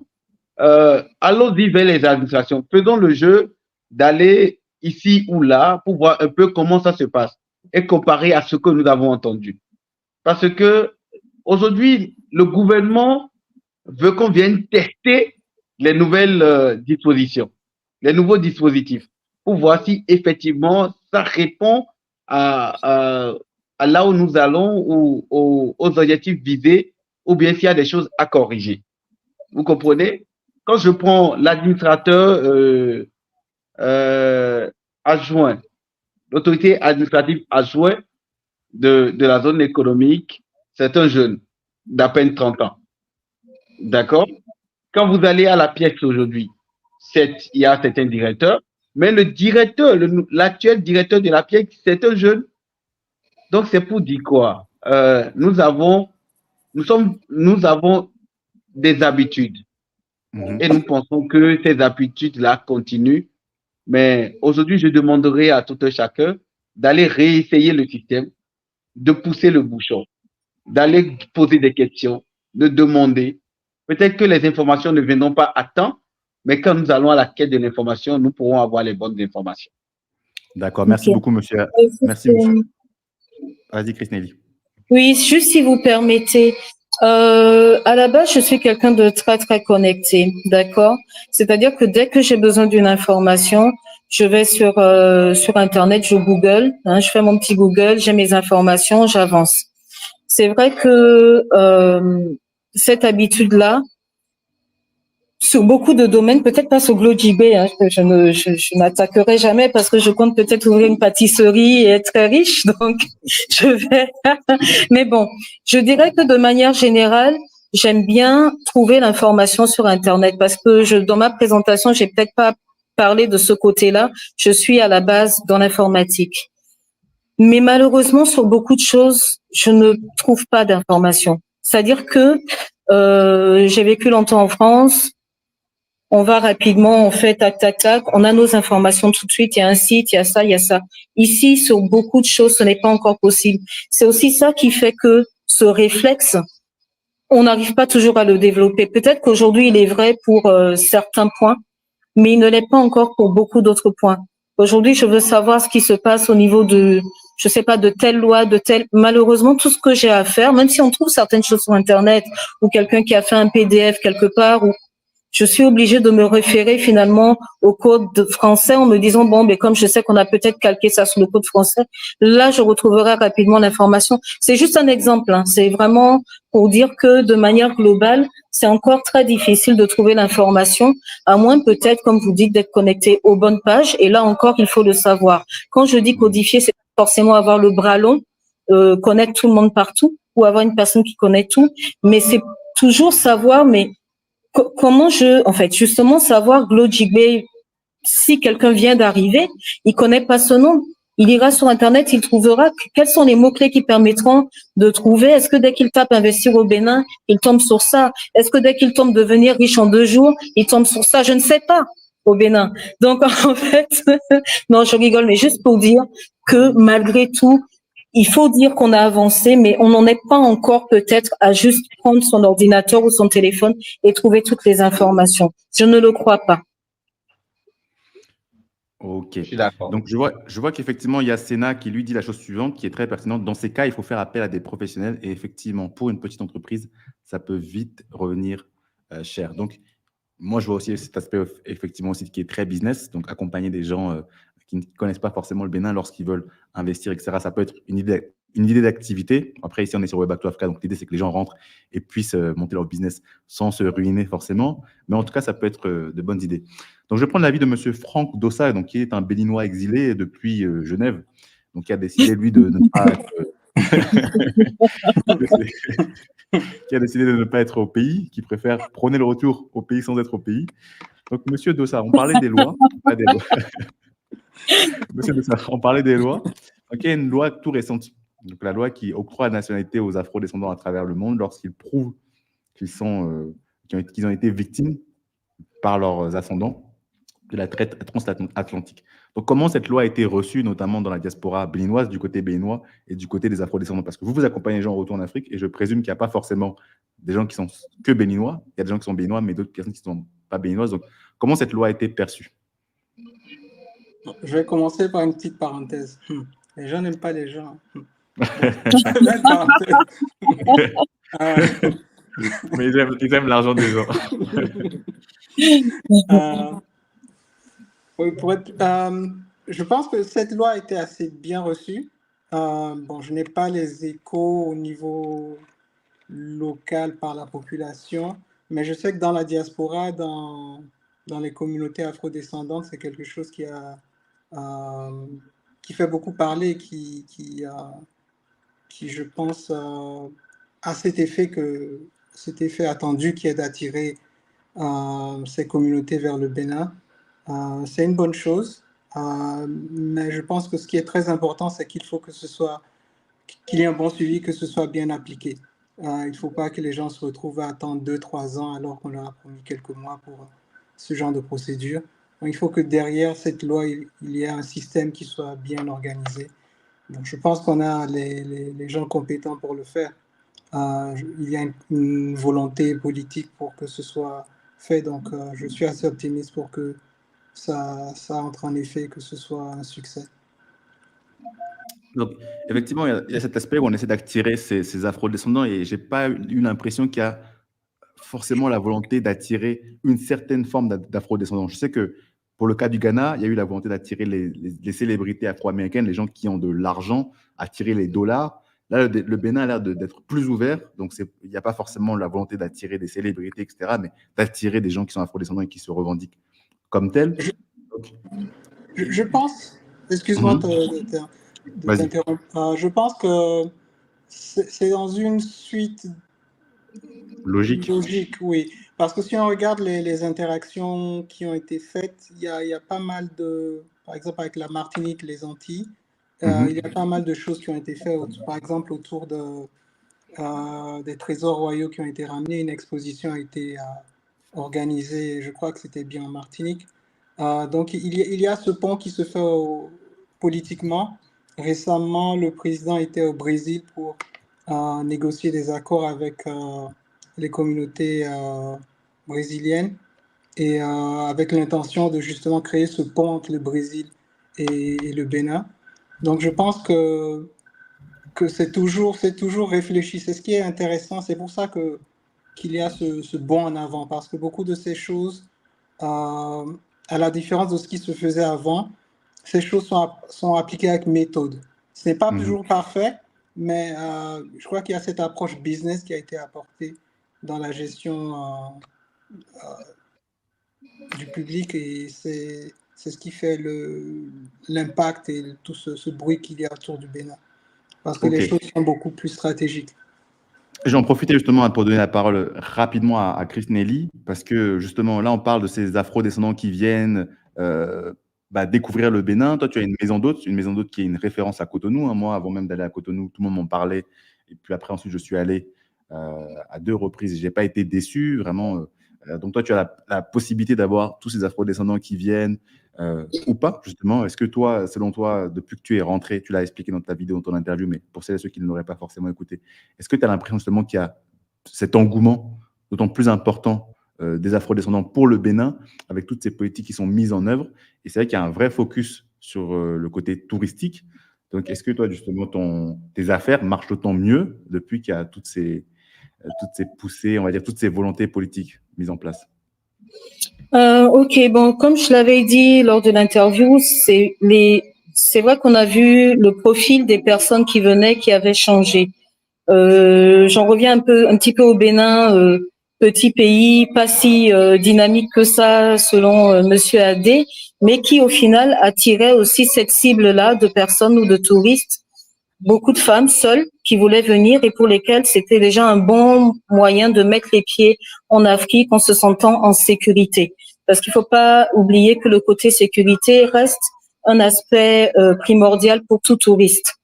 allons-y vers les administrations. Faisons le jeu d'aller ici ou là pour voir un peu comment ça se passe et comparer à ce que nous avons entendu. Parce que aujourd'hui, le gouvernement veut qu'on vienne tester les nouvelles dispositions, les nouveaux dispositifs, pour voir si effectivement ça répond à à là où nous allons ou aux objectifs visés, ou bien s'il y a des choses à corriger. Vous comprenez? Quand je prends l'administrateur adjoint, l'autorité administrative adjoint de la zone économique, c'est un jeune d'à peine 30 ans. D'accord? Quand vous allez à la pièce aujourd'hui, il y a certains directeurs, mais le directeur, l'actuel directeur de la pièce, c'est un jeune. Donc, c'est pour dire quoi? Nous avons des habitudes et nous pensons que ces habitudes-là continuent. Mais aujourd'hui, je demanderai à tout un chacun d'aller réessayer le système, de pousser le bouchon, d'aller poser des questions, de demander. Peut-être que les informations ne viendront pas à temps, mais quand nous allons à la quête de l'information, nous pourrons avoir les bonnes informations. D'accord, merci beaucoup, monsieur. Merci, monsieur. Vas-y, Chrisnelly. Oui, juste si vous permettez. À la base, je suis quelqu'un de très, très connecté, d'accord? C'est-à-dire que dès que j'ai besoin d'une information, je vais sur Internet, je Google, je fais mon petit Google, j'ai mes informations, j'avance. C'est vrai que cette habitude-là, sur beaucoup de domaines, peut-être pas sur GlowJB, je n'attaquerai jamais parce que je compte peut-être ouvrir une pâtisserie et être très riche, donc je vais. Mais bon, je dirais que de manière générale, j'aime bien trouver l'information sur Internet parce que dans ma présentation, j'ai peut-être pas parlé de ce côté-là. Je suis à la base dans l'informatique. Mais malheureusement, sur beaucoup de choses, je ne trouve pas d'informations. C'est-à-dire que j'ai vécu longtemps en France. On va rapidement, on fait tac, tac, tac. On a nos informations tout de suite. Il y a un site, il y a ça, il y a ça. Ici, sur beaucoup de choses, ce n'est pas encore possible. C'est aussi ça qui fait que ce réflexe, on n'arrive pas toujours à le développer. Peut-être qu'aujourd'hui, il est vrai pour certains points, mais il ne l'est pas encore pour beaucoup d'autres points. Aujourd'hui, je veux savoir ce qui se passe au niveau de, je sais pas, de telle loi, de telle. Malheureusement, tout ce que j'ai à faire, même si on trouve certaines choses sur Internet ou quelqu'un qui a fait un PDF quelque part, ou je suis obligée de me référer finalement au code français en me disant bon, mais comme je sais qu'on a peut-être calqué ça sur le code français, là je retrouverai rapidement l'information. C'est juste un exemple, c'est vraiment pour dire que de manière globale, c'est encore très difficile de trouver l'information, à moins peut-être, comme vous dites, d'être connecté aux bonnes pages. Et là encore, il faut le savoir. Quand je dis codifier, c'est pas forcément avoir le bras long, connaître tout le monde partout, ou avoir une personne qui connaît tout, mais c'est toujours savoir, mais comment justement savoir GlowJB, si quelqu'un vient d'arriver, il connaît pas ce nom, il ira sur Internet, il trouvera quels sont les mots-clés qui permettront de trouver. Est-ce que dès qu'il tape investir au Bénin, il tombe sur ça? Est-ce que dès qu'il tombe devenir riche en 2 jours, il tombe sur ça? Je ne sais pas au Bénin. Donc, en fait, non, je rigole, mais juste pour dire que malgré tout, il faut dire qu'on a avancé, mais on n'en est pas encore peut-être à juste prendre son ordinateur ou son téléphone et trouver toutes les informations. Je ne le crois pas. Ok. Je suis d'accord. Donc, je vois qu'effectivement, il y a Sénat qui lui dit la chose suivante, qui est très pertinente. Dans ces cas, il faut faire appel à des professionnels. Et effectivement, pour une petite entreprise, ça peut vite revenir cher. Donc, moi, je vois aussi cet aspect, effectivement, aussi qui est très business. Donc, accompagner des gens qui ne connaissent pas forcément le Bénin lorsqu'ils veulent investir, etc. Ça peut être une idée d'activité. Après, ici, on est sur Web Back to Africa. Donc, l'idée, c'est que les gens rentrent et puissent monter leur business sans se ruiner forcément. Mais en tout cas, ça peut être de bonnes idées. Donc, je vais prendre l'avis de M. Franck Dossa, donc, qui est un Béninois exilé depuis Genève. Donc, qui a décidé, lui, de ne pas qui a décidé de ne pas être au pays, qui préfère prôner le retour au pays sans être au pays. Donc, M. Dossa, on parlait des lois. Pas des lois. Monsieur Dossa, on parlait des lois. Donc, il y a une loi tout récente. Donc, la loi qui octroie la nationalité aux afro-descendants à travers le monde lorsqu'ils prouvent qu'ils ont été victimes par leurs ascendants de la traite transatlantique. Donc, comment cette loi a été reçue, notamment dans la diaspora béninoise, du côté béninois et du côté des afro-descendants? Parce que vous accompagnez les gens au retour en Afrique et je présume qu'il n'y a pas forcément des gens qui sont que béninois. Il y a des gens qui sont béninois, mais d'autres personnes qui ne sont pas béninoises. Donc, comment cette loi a été perçue? Je vais commencer par une petite parenthèse. Les gens n'aiment pas les gens. Mais ils aiment l'argent des gens. Oui, je pense que cette loi a été assez bien reçue. Bon, je n'ai pas les échos au niveau local par la population, mais je sais que dans la diaspora, dans les communautés afrodescendantes, c'est quelque chose qui fait beaucoup parler, qui je pense, a cet effet attendu qui est d'attirer ces communautés vers le Bénin. C'est une bonne chose, mais je pense que ce qui est très important, c'est qu'il faut qu'il y ait un bon suivi, que ce soit bien appliqué. Il ne faut pas que les gens se retrouvent à attendre 2-3 ans alors qu'on leur a promis quelques mois pour ce genre de procédure. Donc, il faut que derrière cette loi, il y ait un système qui soit bien organisé. Donc, je pense qu'on a les gens compétents pour le faire. Il y a une volonté politique pour que ce soit fait. Donc, je suis assez optimiste pour que ça entre en effet, que ce soit un succès. Donc, effectivement, il y a cet aspect où on essaie d'attirer ces afro-descendants et je n'ai pas eu l'impression qu'il y a forcément la volonté d'attirer une certaine forme d'afro-descendants. Je sais que pour le cas du Ghana, il y a eu la volonté d'attirer les célébrités afro-américaines, les gens qui ont de l'argent, attirer les dollars. Là, le Bénin a l'air d'être plus ouvert, donc il n'y a pas forcément la volonté d'attirer des célébrités, etc., mais d'attirer des gens qui sont afro-descendants et qui se revendiquent comme tels. Je pense, excuse-moi de t'interrompre, je pense que c'est dans une suite logique, oui. Parce que si on regarde les interactions qui ont été faites, il y a pas mal par exemple avec la Martinique, les Antilles, il y a pas mal de choses qui ont été faites, par exemple autour des trésors royaux qui ont été ramenés, une exposition a été organisée, je crois que c'était bien en Martinique. Donc il y a ce pont qui se fait politiquement. Récemment, le président était au Brésil pour négocier des accords avec les communautés brésiliennes et avec l'intention de justement créer ce pont entre le Brésil et le Bénin. Donc je pense que c'est toujours réfléchi. C'est ce qui est intéressant. C'est pour ça qu'il y a ce bond en avant, parce que beaucoup de ces choses, à la différence de ce qui se faisait avant, ces choses sont appliquées avec méthode. Ce n'est pas toujours parfait, mais je crois qu'il y a cette approche business qui a été apportée dans la gestion du public et c'est ce qui fait l'impact et tout ce bruit qu'il y a autour du Bénin. Parce que les choses sont beaucoup plus stratégiques. J'en profitais justement pour donner la parole rapidement à Chris Nelly, parce que justement là, on parle de ces afro-descendants qui viennent découvrir le Bénin. Toi, tu as une maison d'hôtes qui est une référence à Cotonou. Hein. Moi, avant même d'aller à Cotonou, tout le monde m'en parlait. Et puis après, ensuite, je suis allé à 2 reprises et je n'ai pas été déçu, vraiment. Donc toi, tu as la possibilité d'avoir tous ces afro-descendants qui viennent ou pas, justement. Est-ce que toi, selon toi, depuis que tu es rentré, tu l'as expliqué dans ta vidéo, dans ton interview, mais pour celles et ceux qui ne l'auraient pas forcément écouté, est-ce que tu as l'impression justement qu'il y a cet engouement d'autant plus important des afro-descendants pour le Bénin, avec toutes ces politiques qui sont mises en œuvre? Et c'est vrai qu'il y a un vrai focus sur le côté touristique. Donc, est-ce que toi, justement, tes affaires marchent d'autant mieux depuis qu'il y a toutes ces poussées, on va dire, toutes ces volontés politiques mises en place? Ok, bon, comme je l'avais dit lors de l'interview, c'est vrai qu'on a vu le profil des personnes qui venaient, qui avaient changé. J'en reviens un petit peu au Bénin, petit pays, pas si dynamique que ça selon Monsieur Adé, mais qui au final attirait aussi cette cible-là de personnes ou de touristes, beaucoup de femmes seules qui voulaient venir et pour lesquelles c'était déjà un bon moyen de mettre les pieds en Afrique en se sentant en sécurité. Parce qu'il faut pas oublier que le côté sécurité reste un aspect primordial pour tout touriste.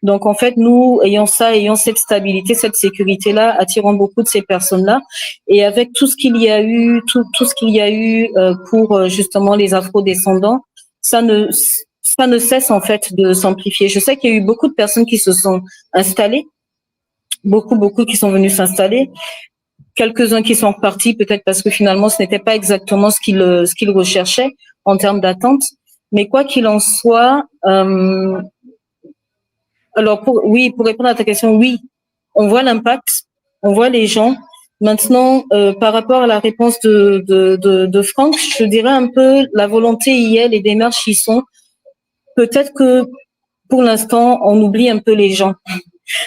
Donc, en fait, nous, ayant cette stabilité, cette sécurité-là, attirons beaucoup de ces personnes-là. Et avec tout ce qu'il y a eu, tout ce qu'il y a eu pour justement les afro-descendants, ça ne cesse en fait de s'amplifier. Je sais qu'il y a eu beaucoup de personnes qui se sont installées, beaucoup qui sont venus s'installer. Quelques-uns qui sont repartis, peut-être parce que finalement, ce n'était pas exactement ce qu'ils recherchaient en termes d'attente. Mais quoi qu'il en soit, alors pour répondre à ta question, oui, on voit l'impact, on voit les gens. Maintenant, par rapport à la réponse de Franck, je dirais un peu la volonté y est, les démarches y sont. Peut-être que pour l'instant, on oublie un peu les gens.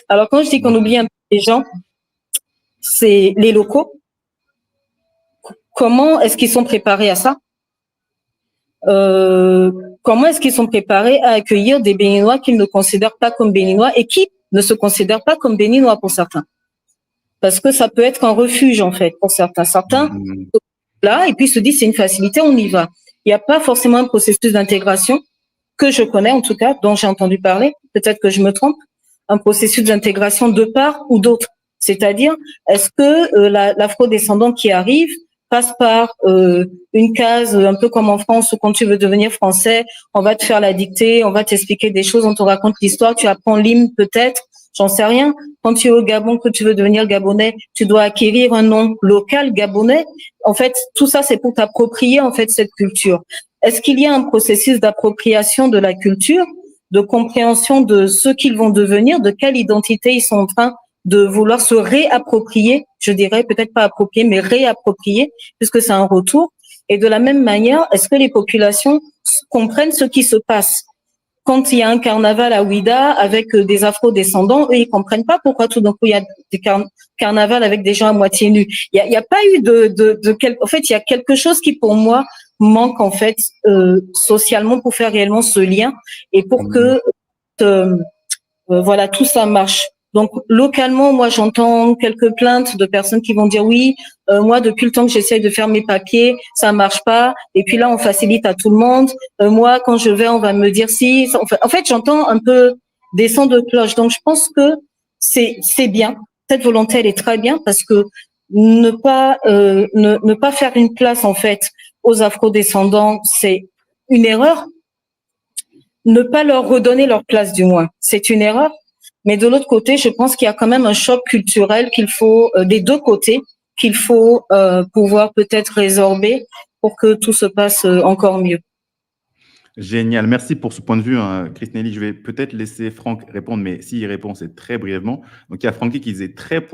Alors, quand je dis qu'on oublie un peu les gens, c'est les locaux. Comment est-ce qu'ils sont préparés à ça? Comment est-ce qu'ils sont préparés à accueillir des Béninois qu'ils ne considèrent pas comme Béninois et qui ne se considèrent pas comme Béninois pour certains? Parce que ça peut être un refuge, en fait, pour certains. Certains, là, et puis se disent c'est une facilité, on y va. Il n'y a pas forcément un processus d'intégration que je connais, en tout cas, dont j'ai entendu parler. Peut-être que je me trompe. Un processus d'intégration de part ou d'autre. C'est-à-dire, est-ce que l'afro-descendant qui arrive passe par une case un peu comme en France où quand tu veux devenir français, on va te faire la dictée, on va t'expliquer des choses, on te raconte l'histoire, tu apprends l'hymne peut-être, j'en sais rien. Quand tu es au Gabon, que tu veux devenir gabonais, tu dois acquérir un nom local gabonais. En fait, tout ça, c'est pour t'approprier en fait cette culture. Est-ce qu'il y a un processus d'appropriation de la culture, de compréhension de ce qu'ils vont devenir, de quelle identité ils sont en train de vouloir se réapproprier, je dirais, peut-être pas approprier, mais réapproprier, puisque c'est un retour. Et de la même manière, est-ce que les populations comprennent ce qui se passe? Quand il y a un carnaval à Ouida avec des afro-descendants, eux, ils comprennent pas pourquoi tout d'un coup il y a des carnavals avec des gens à moitié nus. Il y a pas eu en fait, il y a quelque chose qui pour moi manque en fait socialement pour faire réellement ce lien et pour que voilà tout ça marche. Donc localement, moi j'entends quelques plaintes de personnes qui vont dire oui, moi depuis le temps que j'essaie de faire mes papiers, ça marche pas. Et puis là on facilite à tout le monde. Moi quand je vais, on va me dire si. En fait, j'entends un peu des sons de cloche. Donc je pense que c'est bien. Cette volonté elle est très bien parce que ne pas faire une place en fait aux afro-descendants, c'est une erreur. Ne pas leur redonner leur place du moins, c'est une erreur. Mais de l'autre côté, je pense qu'il y a quand même un choc culturel qu'il faut, des deux côtés, qu'il faut pouvoir peut-être résorber pour que tout se passe encore mieux. Génial, merci pour ce point de vue, hein, Chris Nelly. Je vais peut-être laisser Franck répondre, mais s'il répond, c'est très brièvement. Donc, il y a Francky qui disait très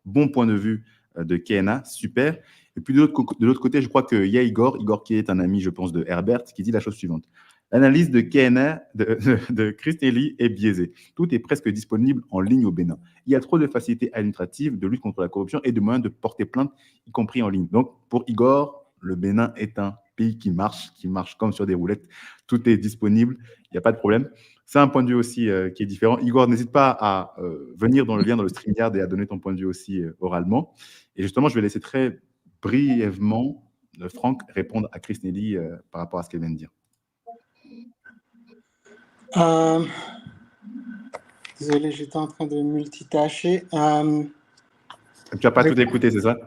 bon point de vue de KNA, super. Et puis de l'autre côté, je crois qu'il y a Igor qui est un ami, je pense, de Herbert, qui dit la chose suivante. L'analyse de KNA de Chris Nelly est biaisée. Tout est presque disponible en ligne au Bénin. Il y a trop de facilités administratives de lutte contre la corruption et de moyens de porter plainte, y compris en ligne. Donc, pour Igor, le Bénin est un pays qui marche comme sur des roulettes. Tout est disponible, il n'y a pas de problème. C'est un point de vue aussi qui est différent. Igor, n'hésite pas à venir dans le lien, dans le StreamYard et à donner ton point de vue aussi oralement. Et justement, je vais laisser très brièvement Franck répondre à Chris Nelly par rapport à ce qu'elle vient de dire. Désolé, j'étais en train de multitâcher. Tu n'as pas tout écouté, c'est ça?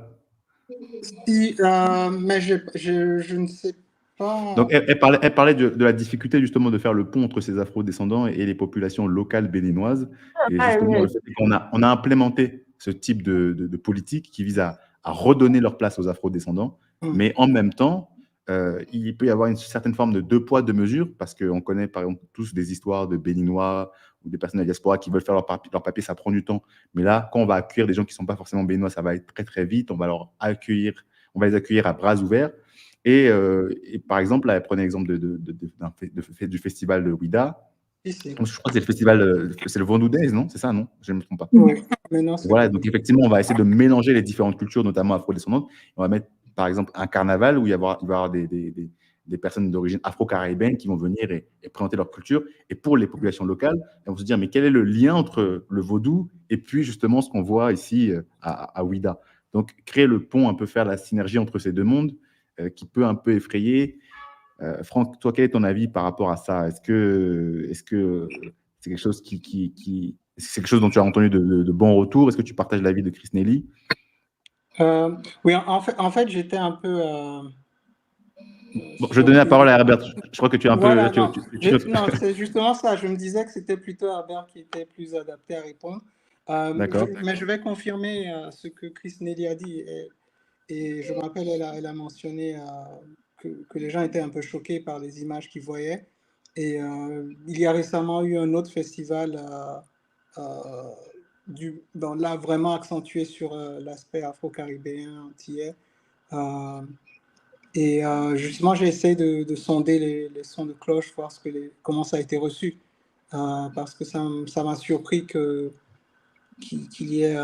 Si, mais je ne sais pas. Donc, elle parlait de la difficulté justement de faire le pont entre ces afro-descendants et les populations locales béninoises. Et justement, le fait qu'on a implémenté ce type de politique qui vise à redonner leur place aux afro-descendants, mais en même temps, il peut y avoir une certaine forme de deux poids, deux mesures, parce qu'on connaît par exemple tous des histoires de Béninois ou des personnes de la diaspora qui veulent faire leur papier, ça prend du temps. Mais là, quand on va accueillir des gens qui ne sont pas forcément béninois, ça va être très très vite, on va les accueillir à bras ouverts. Et par exemple, là, elle prenait l'exemple du festival de Ouida. Ici. Je crois que c'est le festival, c'est le Vendou Days, non? C'est ça, non? Je ne me trompe pas. Oui, mais non, voilà, donc effectivement, on va essayer de mélanger les différentes cultures, notamment afro-descendantes. On va mettre, par exemple, un carnaval où il va y avoir des personnes d'origine afro-caribéenne qui vont venir et présenter leur culture. Et pour les populations locales, on va se dire, mais quel est le lien entre le vaudou et puis justement ce qu'on voit ici à Ouida? Donc, créer le pont, un peu faire la synergie entre ces deux mondes qui peut un peu effrayer. Franck, toi, quel est ton avis par rapport à ça? Est-ce que c'est quelque chose c'est quelque chose dont tu as entendu de bons retours? Est-ce que tu partages l'avis de Chris Nelly? Oui, en fait j'étais un peu... Bon, je vais donner la parole à Herbert. Je crois que tu es un voilà, peu... non, c'est justement ça. Je me disais que c'était plutôt Herbert qui était plus adapté à répondre. D'accord. Mais je vais confirmer ce que Chris Nelly a dit. Et je me rappelle, elle a mentionné que les gens étaient un peu choqués par les images qu'ils voyaient. Et il y a récemment eu un autre festival là vraiment accentué sur l'aspect afro-caribéen, antillais. Justement, j'ai essayé de sonder les sons de cloche, voir comment ça a été reçu. parce que ça m'a surpris qu'il y ait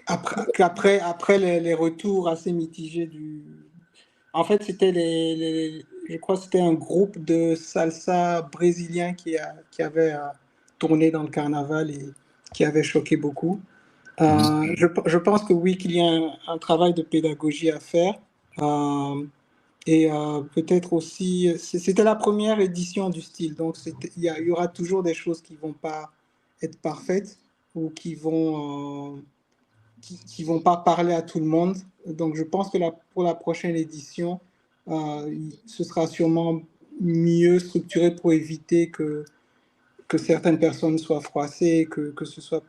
après les retours assez mitigés En fait, c'était je crois que c'était un groupe de salsa brésilien qui avait tourné dans le carnaval et qui avait choqué beaucoup. Je pense que oui, qu'il y a un travail de pédagogie à faire. Et peut-être aussi, c'était la première édition du style, donc il y aura toujours des choses qui vont pas être parfaites ou qui vont pas parler à tout le monde. Donc je pense que pour la prochaine édition, ce sera sûrement mieux structuré pour éviter que certaines personnes soient froissées, que ce soit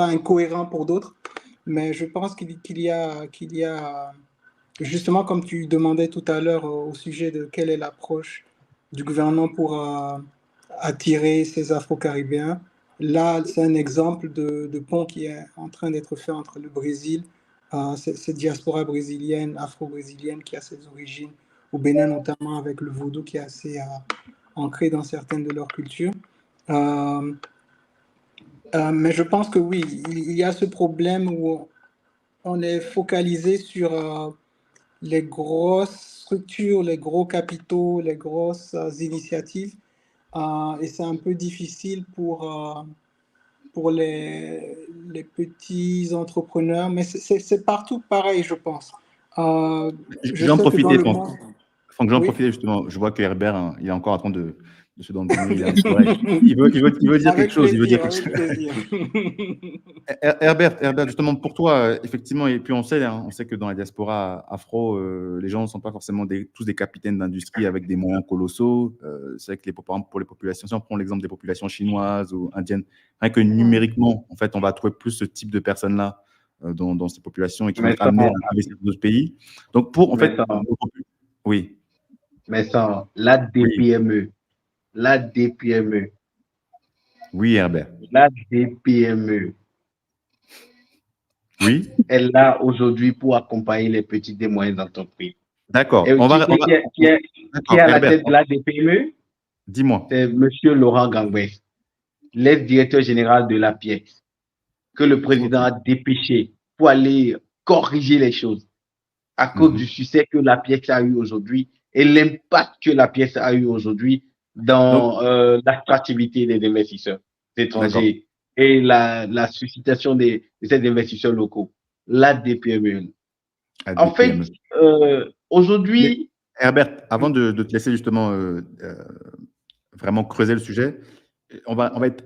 incohérent pour d'autres. Mais je pense qu'il y a justement, comme tu demandais tout à l'heure au sujet de quelle est l'approche du gouvernement pour attirer ces Afro-Caribéens, là, c'est un exemple de pont qui est en train d'être fait entre le Brésil, cette diaspora brésilienne, afro-brésilienne qui a ses origines au Bénin, notamment avec le vaudou qui est assez ancré dans certaines de leurs cultures. Mais je pense que oui, il y a ce problème où on est focalisé sur les grosses structures, les gros capitaux, les grosses initiatives. Et c'est un peu difficile pour les petits entrepreneurs, mais c'est partout pareil, je pense. Je J'en sais que dans profiter, le Franck. monde... Franck, j'en Oui. profite justement. Je vois que Herbert, hein, il est encore en train de se dandiner. Il veut dire quelque Avec chose. Il veut dire plaisir, quelque chose. avec plaisir. Herbert, justement, pour toi, effectivement, et puis on sait que dans la diaspora afro, les gens ne sont pas forcément tous des capitaines d'industrie avec des moyens colossaux. C'est vrai que par exemple, pour les populations, si on prend l'exemple des populations chinoises ou indiennes, rien que numériquement, en fait, on va trouver plus ce type de personnes-là dans ces populations et qui vont être amenées à investir dans d'autres pays. Donc, en fait, oui. Mais ça, la DPME, Oui, Herbert. la DPME, oui, est là aujourd'hui pour accompagner les petites et moyennes entreprises. D'accord. Et qui est à la tête de la DPME? Dis-moi. C'est M. Laurent Gangouet, l'ex-directeur général de la pièce, que le président a dépêché pour aller corriger les choses à cause du succès que la pièce a eu aujourd'hui et l'impact que la pièce a eu aujourd'hui dans l'attractivité des investisseurs étrangers et la suscitation de ces investisseurs locaux, la DPME. En fait, aujourd'hui... Herbert, avant de te laisser justement vraiment creuser le sujet, on va être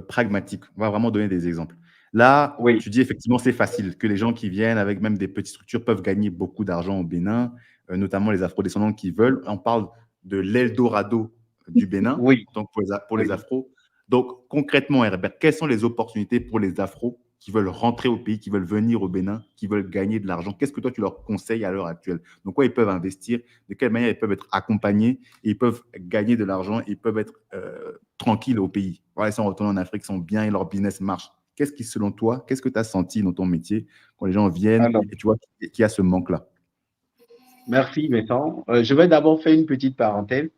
pragmatique. On va vraiment donner des exemples. Là, tu dis effectivement, c'est facile, que les gens qui viennent avec même des petites structures peuvent gagner beaucoup d'argent au Bénin, notamment les afro-descendants qui veulent. On parle de l'Eldorado du Bénin, donc pour les afros. Donc, concrètement, Herbert, quelles sont les opportunités pour les afros qui veulent rentrer au pays, qui veulent venir au Bénin, qui veulent gagner de l'argent? Qu'est-ce que toi, tu leur conseilles à l'heure actuelle? Donc, quoi ils peuvent investir? De quelle manière ils peuvent être accompagnés? Et ils peuvent gagner de l'argent, ils peuvent être tranquilles au pays. Voilà, ils sont retournés en Afrique, ils sont bien et leur business marche. Qu'est-ce qui, selon toi, qu'est-ce que tu as senti dans ton métier quand les gens viennent et tu vois qu'il y a ce manque-là? Merci, Vincent. Je vais d'abord faire une petite parenthèse.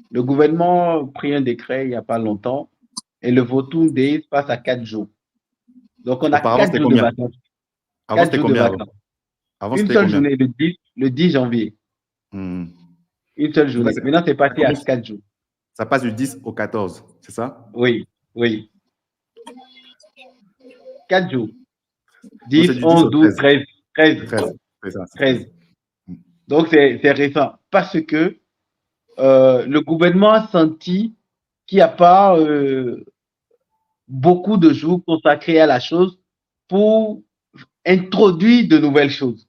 Le gouvernement a pris un décret il n'y a pas longtemps et le Votoum Day passe à 4 jours. Donc, on a 4 jours de vacances. Avant, c'était combien? Avant, une seule journée, le 10 janvier. Une seule journée. Maintenant, c'est passé à 4 jours. Ça passe du 10 au 14, c'est ça? Oui. 4 jours. 10, 11, 12, 13. 13. Donc, c'est récent. Parce que le gouvernement a senti qu'il n'y a pas beaucoup de jours consacrés à la chose pour introduire de nouvelles choses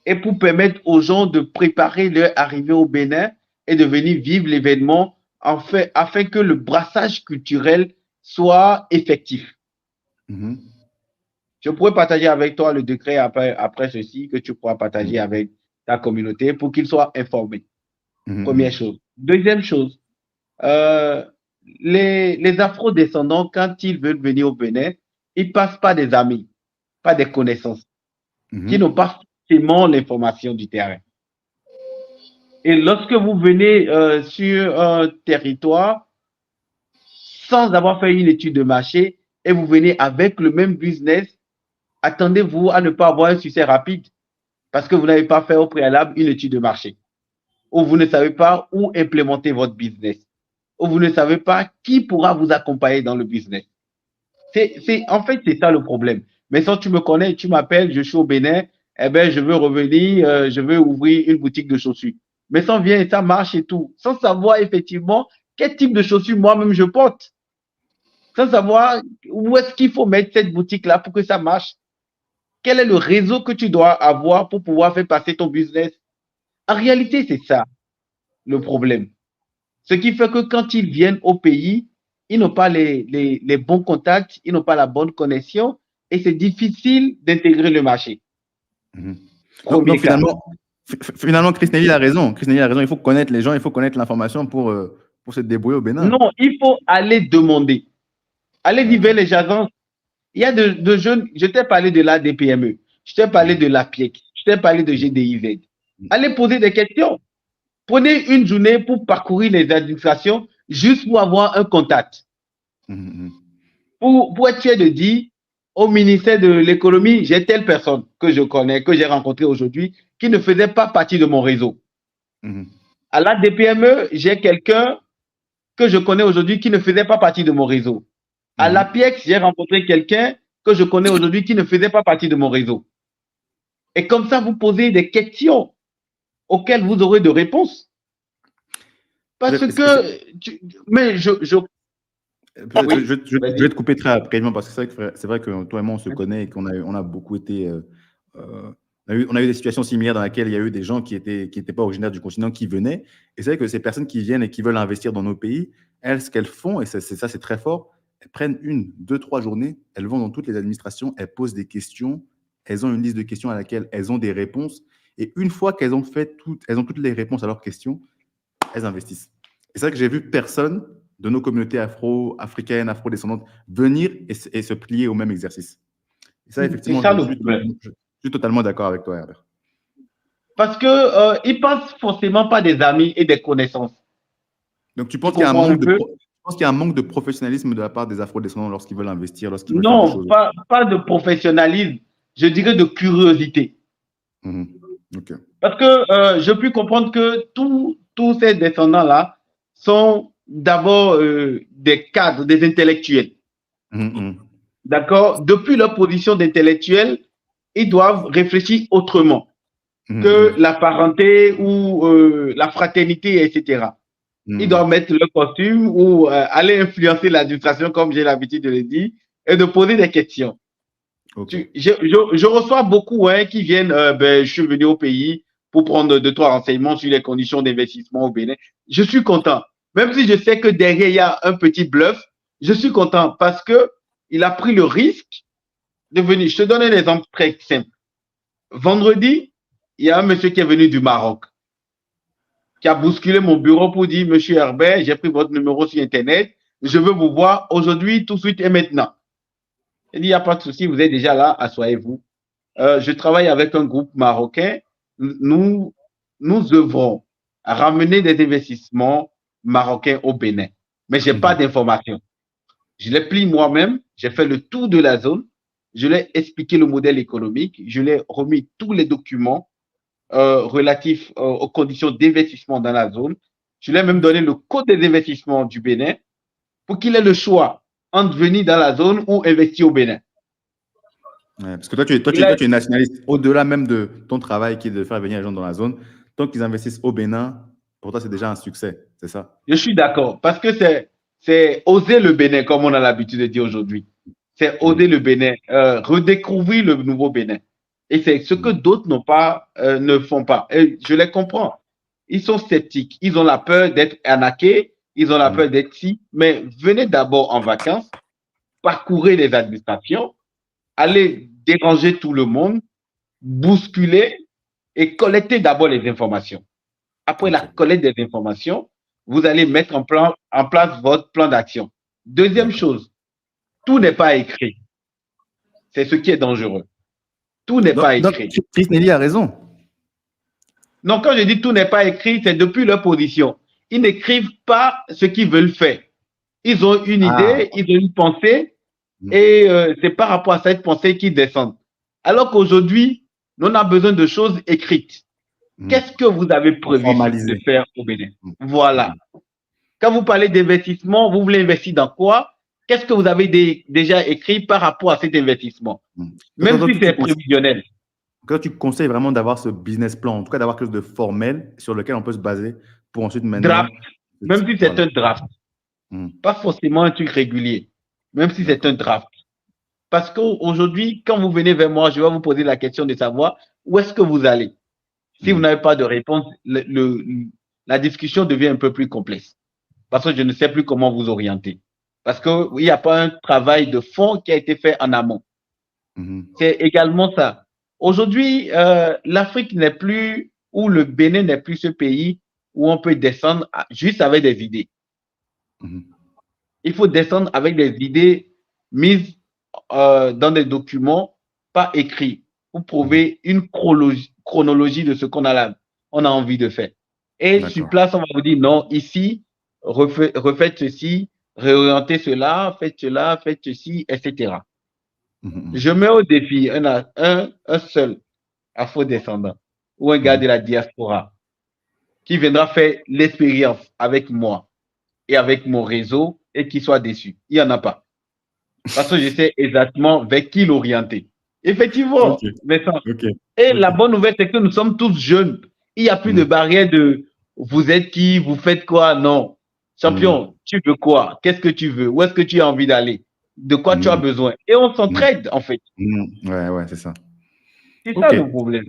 et pour permettre aux gens de préparer leur arrivée au Bénin et de venir vivre l'événement afin que le brassage culturel soit effectif. Je pourrais partager avec toi le décret après ceci que tu pourras partager avec ta communauté pour qu'ils soient informés. Première chose. Deuxième chose, les afro-descendants, quand ils veulent venir au Bénin, ils passent par des amis, pas des connaissances, qui n'ont pas forcément l'information du terrain. Et lorsque vous venez sur un territoire sans avoir fait une étude de marché et vous venez avec le même business, attendez-vous à ne pas avoir un succès rapide parce que vous n'avez pas fait au préalable une étude de marché ou vous ne savez pas où implémenter votre business ou vous ne savez pas qui pourra vous accompagner dans le business. En fait, c'est ça le problème. Mais si tu me connais, tu m'appelles, je suis au Bénin, eh ben, je veux revenir, je veux ouvrir une boutique de chaussures. Mais ça vient et ça marche et tout, sans savoir effectivement quel type de chaussures moi-même je porte, sans savoir où est-ce qu'il faut mettre cette boutique-là pour que ça marche. Quel est le réseau que tu dois avoir pour pouvoir faire passer ton business? En réalité, c'est ça le problème. Ce qui fait que quand ils viennent au pays, ils n'ont pas les bons contacts, ils n'ont pas la bonne connexion et c'est difficile d'intégrer le marché. Donc finalement, Chris Nelly a raison. Chris Nelly a raison. Il faut connaître les gens, il faut connaître l'information pour se débrouiller au Bénin. Non, il faut aller demander. Aller vivre les agences. Il y a de jeunes, je t'ai parlé de l'ADPME, je t'ai parlé de l'APIEC, je t'ai parlé de GDIZ. Allez poser des questions. Prenez une journée pour parcourir les administrations juste pour avoir un contact. Pour être fier de dire au ministère de l'économie, j'ai telle personne que je connais, que j'ai rencontrée aujourd'hui, qui ne faisait pas partie de mon réseau. À la DPME, j'ai quelqu'un que je connais aujourd'hui qui ne faisait pas partie de mon réseau. À l'APIEX, j'ai rencontré quelqu'un que je connais aujourd'hui qui ne faisait pas partie de mon réseau. Et comme ça, vous posez des questions auxquelles vous aurez de réponses. Parce que... Mais je vais te couper très rapidement parce que c'est vrai que toi et moi, on se connaît et qu'on a beaucoup été... on a eu des situations similaires dans lesquelles il y a eu des gens qui étaient pas originaires du continent qui venaient. Et c'est vrai que ces personnes qui viennent et qui veulent investir dans nos pays, elles, ce qu'elles font, et c'est très fort, elles prennent 1, 2, 3 journées, elles vont dans toutes les administrations, elles posent des questions, elles ont une liste de questions à laquelle elles ont des réponses. Et une fois qu'elles ont elles ont toutes les réponses à leurs questions, elles investissent. Et c'est vrai que j'ai vu personne de nos communautés africaines, afro-descendantes venir et se plier au même exercice. Et ça, effectivement, je suis totalement d'accord avec toi, Herbert. Parce qu'ils ne pensent forcément pas des amis et des connaissances. Donc, tu penses qu'il y a un manque de professionnalisme de la part des afro-descendants lorsqu'ils veulent investir, lorsqu'ils veulent faire des choses? Non, pas de professionnalisme, je dirais de curiosité. Okay. Parce que je puis comprendre que tous ces descendants-là sont d'abord des cadres, des intellectuels. D'accord? Depuis leur position d'intellectuel, ils doivent réfléchir autrement que la parenté ou la fraternité, etc. Ils doivent mettre le costume ou aller influencer l'administration, comme j'ai l'habitude de le dire, et de poser des questions. Okay. Je reçois beaucoup qui viennent, je suis venu au pays pour prendre 2-3 renseignements sur les conditions d'investissement au Bénin. Je suis content. Même si je sais que derrière, il y a un petit bluff, je suis content parce qu'il a pris le risque de venir. Je te donne un exemple très simple. Vendredi, il y a un monsieur qui est venu du Maroc, qui a bousculé mon bureau pour dire, monsieur Herbert, j'ai pris votre numéro sur Internet, je veux vous voir aujourd'hui, tout de suite et maintenant. Il dit, il n'y a pas de souci, vous êtes déjà là, asseyez-vous. Je travaille avec un groupe marocain. Nous œuvrons à ramener des investissements marocains au Bénin. Mais je n'ai pas d'informations. Je l'ai pris moi-même, j'ai fait le tour de la zone, je lui ai expliqué le modèle économique, je lui ai remis tous les documents relatifs aux conditions d'investissement dans la zone. Je lui ai même donné le code des investissements du Bénin pour qu'il ait le choix entre venir dans la zone ou investir au Bénin. Ouais, parce que toi, tu es nationaliste. Au-delà même de ton travail qui est de faire venir les gens dans la zone, tant qu'ils investissent au Bénin, pour toi, c'est déjà un succès, c'est ça? Je suis d'accord, parce que c'est oser le Bénin, comme on a l'habitude de dire aujourd'hui. C'est oser le Bénin, redécouvrir le nouveau Bénin. Et c'est ce que d'autres ne font pas. Et je les comprends. Ils sont sceptiques. Ils ont la peur d'être arnaqués. Ils ont la peur d'être si. Mais venez d'abord en vacances, parcourez les administrations, allez déranger tout le monde, bousculer et collecter d'abord les informations. Après la collecte des informations, vous allez mettre en place votre plan d'action. Deuxième chose, tout n'est pas écrit. C'est ce qui est dangereux. Tout n'est pas écrit. Chris Nelly a raison. Non, quand je dis tout n'est pas écrit, c'est depuis leur position. Ils n'écrivent pas ce qu'ils veulent faire. Ils ont une idée, ils ont une pensée, et c'est par rapport à cette pensée qu'ils descendent. Alors qu'aujourd'hui, on a besoin de choses écrites. Qu'est-ce que vous avez prévu de faire au Bénin? Voilà. Quand vous parlez d'investissement, vous voulez investir dans quoi? Qu'est-ce que vous avez déjà écrit par rapport à cet investissement? Même si c'est prévisionnel. Quand tu conseilles vraiment d'avoir ce business plan, en tout cas d'avoir quelque chose de formel sur lequel on peut se baser pour ensuite maintenant… Draft. Même si c'est un draft. Pas forcément un truc régulier. Même si c'est un draft. Parce qu'aujourd'hui, quand vous venez vers moi, je vais vous poser la question de savoir où est-ce que vous allez. Si vous n'avez pas de réponse, la discussion devient un peu plus complexe. Parce que je ne sais plus comment vous orienter. Parce qu'il n'y a pas un travail de fond qui a été fait en amont. C'est également ça. Aujourd'hui, l'Afrique n'est plus, ou le Bénin n'est plus ce pays où on peut descendre juste avec des idées. Il faut descendre avec des idées mises dans des documents, pas écrits, pour prouver une chronologie de ce qu'on a envie de faire. Et sur place, on va vous dire non, ici, refaites ceci, réorientez cela, faites ceci, etc. Je mets au défi un seul afro-descendant ou un gars de la diaspora qui viendra faire l'expérience avec moi et avec mon réseau et qui soit déçu. Il n'y en a pas. Parce que je sais exactement vers qui l'orienter. Effectivement, Et la bonne nouvelle, c'est que nous sommes tous jeunes. Il n'y a plus de barrière de vous êtes qui, vous faites quoi. Non. Champion, tu veux quoi? Qu'est-ce que tu veux? Où est-ce que tu as envie d'aller? De quoi tu as besoin? Et on s'entraide, en fait. Ouais, c'est ça. C'est ça le problème.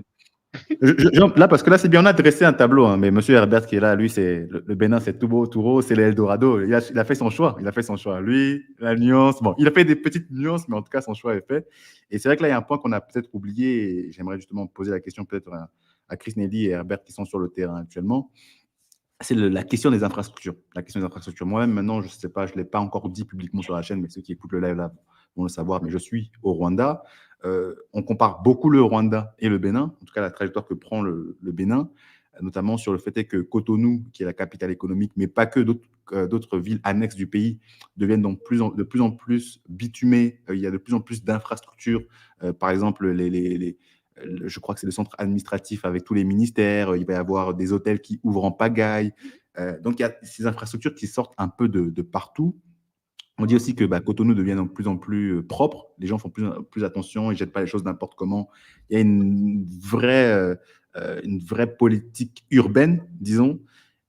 Là, parce que là, c'est bien, on a dressé un tableau, hein, mais M. Herbert qui est là, lui, c'est le Bénin, c'est tout beau, tout rose, c'est l'Eldorado. Il a fait son choix. Lui, la nuance, bon, il a fait des petites nuances, mais en tout cas, son choix est fait. Et c'est vrai que là, il y a un point qu'on a peut-être oublié, et j'aimerais justement poser la question peut-être à Chris Nelly et Herbert qui sont sur le terrain actuellement. C'est la question des infrastructures. Moi-même, maintenant, je ne sais pas, je ne l'ai pas encore dit publiquement sur la chaîne, mais ceux qui écoutent le live là vont le savoir, mais je suis au Rwanda. On compare beaucoup le Rwanda et le Bénin, en tout cas la trajectoire que prend le Bénin, notamment sur le fait que Cotonou, qui est la capitale économique, mais pas que, d'autres villes annexes du pays deviennent donc de plus en plus bitumées. Il y a de plus en plus d'infrastructures. Par exemple, je crois que c'est le centre administratif avec tous les ministères. Il va y avoir des hôtels qui ouvrent en pagaille. Donc, il y a ces infrastructures qui sortent un peu de partout. On dit aussi que Cotonou devient de plus en plus propre. Les gens font plus attention, ils ne jettent pas les choses n'importe comment. Il y a une vraie politique urbaine, disons.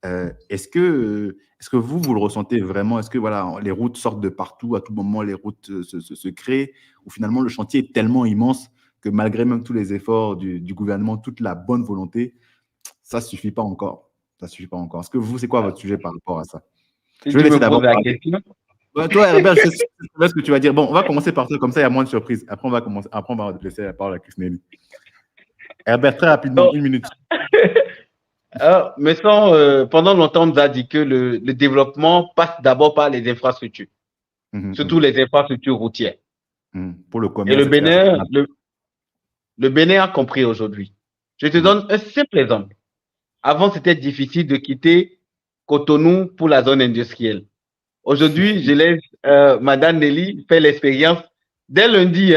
Est-ce que vous le ressentez vraiment? Est-ce que les routes sortent de partout, à tout moment, les routes se créent, ou finalement le chantier est tellement immense que malgré même tous les efforts du gouvernement, toute la bonne volonté, ça ne suffit pas encore. Est-ce que c'est quoi votre sujet par rapport à ça? Je vais laisser d'abord la question. Toi, Herbert, je sais ce que tu vas dire. Bon, on va commencer par ça, comme ça, il y a moins de surprises. Après, on va laisser la parole à Chris Nelly. Herbert, très rapidement, 1 minute. Mais pendant longtemps, on nous a dit que le développement passe d'abord par les infrastructures, surtout les infrastructures routières. Pour le commerce. Et le Bénin a compris aujourd'hui. Je te donne un simple exemple. Avant, c'était difficile de quitter Cotonou pour la zone industrielle. Aujourd'hui, je laisse Madame Nelly faire l'expérience. Dès lundi,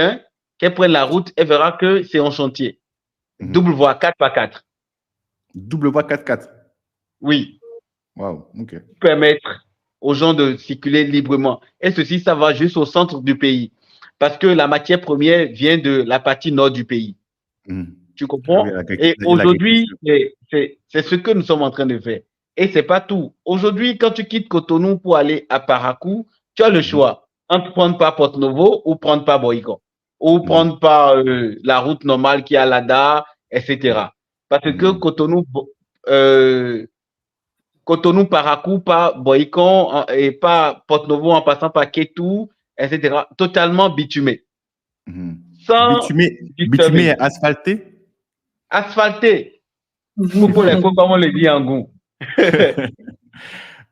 qu'elle prenne la route, elle verra que c'est en chantier. Double voie 4x4. Double voie 4x4. Oui. Wow, ok. Permettre aux gens de circuler librement. Et ceci, ça va juste au centre du pays. Parce que la matière première vient de la partie nord du pays. Tu comprends? Et aujourd'hui, c'est ce que nous sommes en train de faire. Et c'est pas tout. Aujourd'hui, quand tu quittes Cotonou pour aller à Parakou, tu as le choix entre prendre par Porto-Novo ou prendre par Boïko. Ou prendre par la route normale qui est à Lada, etc. Parce que Cotonou, Parakou, par Boïko et par Porto-Novo en passant par Ketou, etc. Totalement bitumé. Bitumé et asphalté? Asphalté. Pour les coups, comme on le dit en goût.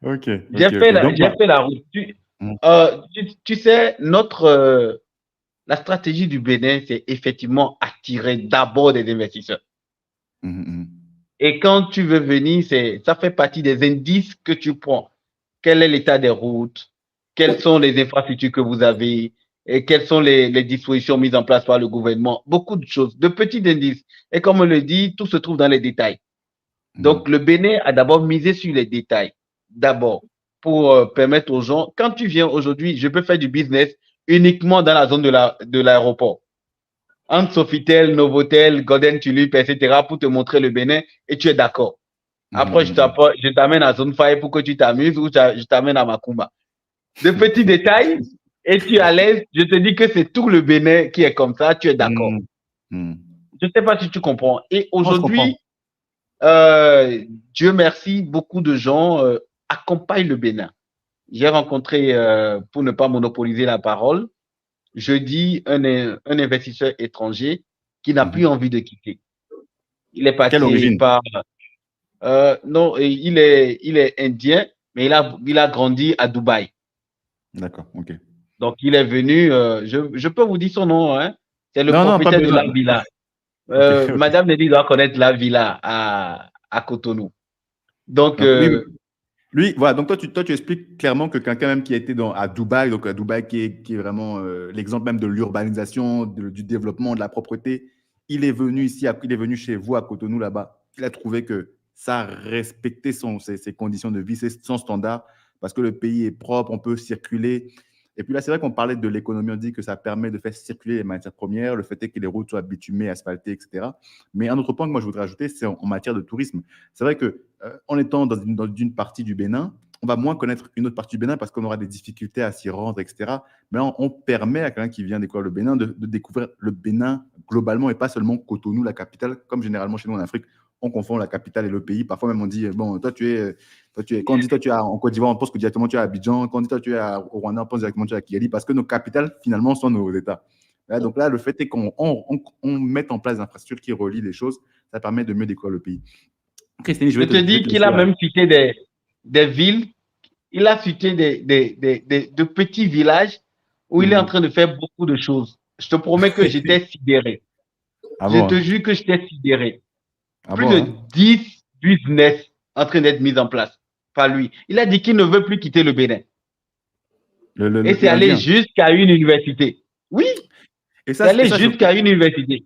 Ok. J'ai fait la route. Tu sais, la stratégie du Bénin, c'est effectivement attirer d'abord des investisseurs. Et quand tu veux venir, ça fait partie des indices que tu prends. Quel est l'état des routes? Quelles sont les infrastructures que vous avez? Et quelles sont les dispositions mises en place par le gouvernement? Beaucoup de choses, de petits indices. Et comme on le dit, tout se trouve dans les détails. Donc, le Bénin a d'abord misé sur les détails. D'abord, pour permettre aux gens, quand tu viens aujourd'hui, je peux faire du business uniquement dans la zone de l'aéroport. Entre Sofitel, Novotel, Golden Tulip, etc., pour te montrer le Bénin, et tu es d'accord. Après, je t'amène à Zone 5 pour que tu t'amuses, ou je t'amène à Macumba. De petits détails, et tu es à l'aise, je te dis que c'est tout le Bénin qui est comme ça, tu es d'accord. Je ne sais pas si tu comprends. Et aujourd'hui, Dieu merci, beaucoup de gens accompagnent le Bénin. J'ai rencontré, pour ne pas monopoliser la parole, jeudi, un investisseur étranger qui n'a plus envie de quitter. Il est passé par... non, il est indien, mais il a grandi à Dubaï. D'accord, ok. Donc, il est venu, je peux vous dire son nom, hein? C'est le propriétaire de la villa. Okay. Madame Nelly doit connaître la villa à Cotonou. Donc, lui, voilà, donc toi, tu expliques clairement que quelqu'un même qui a été à Dubaï, donc à Dubaï qui est vraiment l'exemple même de l'urbanisation, du développement, de la propreté, il est venu ici, il est venu chez vous à Cotonou là-bas, il a trouvé que ça respectait ses conditions de vie, son standard, parce que le pays est propre, on peut circuler. Et puis là, c'est vrai qu'on parlait de l'économie, on dit que ça permet de faire circuler les matières premières, le fait est que les routes soient bitumées, asphaltées, etc. Mais un autre point que moi je voudrais ajouter, c'est en matière de tourisme. C'est vrai que en étant dans une partie du Bénin, on va moins connaître une autre partie du Bénin parce qu'on aura des difficultés à s'y rendre, etc. Mais on permet à quelqu'un qui vient découvrir le Bénin de découvrir le Bénin globalement et pas seulement Cotonou, la capitale, comme généralement chez nous en Afrique, on confond la capitale et le pays. Parfois même on dit, bon, toi tu es, quand on dit toi tu es en Côte d'Ivoire, on pense que directement tu es à Abidjan. Quand on dit toi tu es au Rwanda, on pense directement tu es à Kigali parce que nos capitales finalement sont nos États. Là, donc là, le fait est qu'on mette en place des infrastructures qui relient les choses, ça permet de mieux découvrir le pays. Christine, je te dis qu'il a même cité des villes, il a cité de petits villages où il est en train de faire beaucoup de choses. Je te promets que j'étais sidéré. Je te jure que j'étais sidéré. Plus de 10 business en train d'être mis en place par lui. Il a dit qu'il ne veut plus quitter le Bénin. Et c'est allé jusqu'à une université. Oui, c'est allé jusqu'à une université.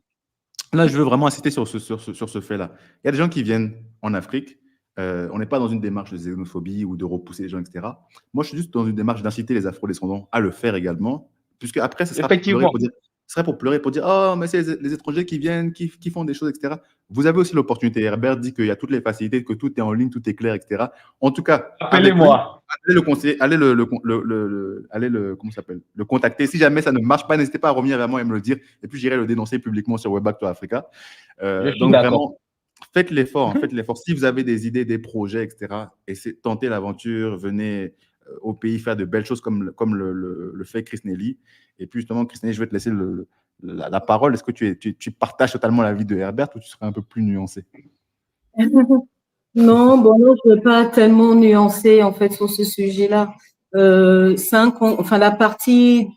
Là, je veux vraiment insister sur ce fait-là. Il y a des gens qui viennent en Afrique. On n'est pas dans une démarche de xénophobie ou de repousser les gens, etc. Moi, je suis juste dans une démarche d'inciter les afro-descendants à le faire également. Puisque après, ce serait pour pleurer, pour dire « Oh, mais c'est les étrangers qui viennent, qui font des choses, etc. » Vous avez aussi l'opportunité. Herbert dit qu'il y a toutes les facilités, que tout est en ligne, tout est clair, etc. En tout cas, appelez-moi. Allez le conseiller, allez comment ça s'appelle, le contacter. Si jamais ça ne marche pas, n'hésitez pas à revenir vers moi et me le dire. Et puis, j'irai le dénoncer publiquement sur Web Back to Africa. Donc, vraiment, faites l'effort. Faites l'effort. Si vous avez des idées, des projets, etc., tentez l'aventure, venez au pays faire de belles choses comme le fait Chris Nelly. Et puis, justement, Chris Nelly, je vais te laisser la parole. Est-ce que tu partages totalement l'avis de Herbert ou tu serais un peu plus nuancé? Non, bon, non, je ne vais pas tellement nuancer en fait sur ce sujet-là. La partie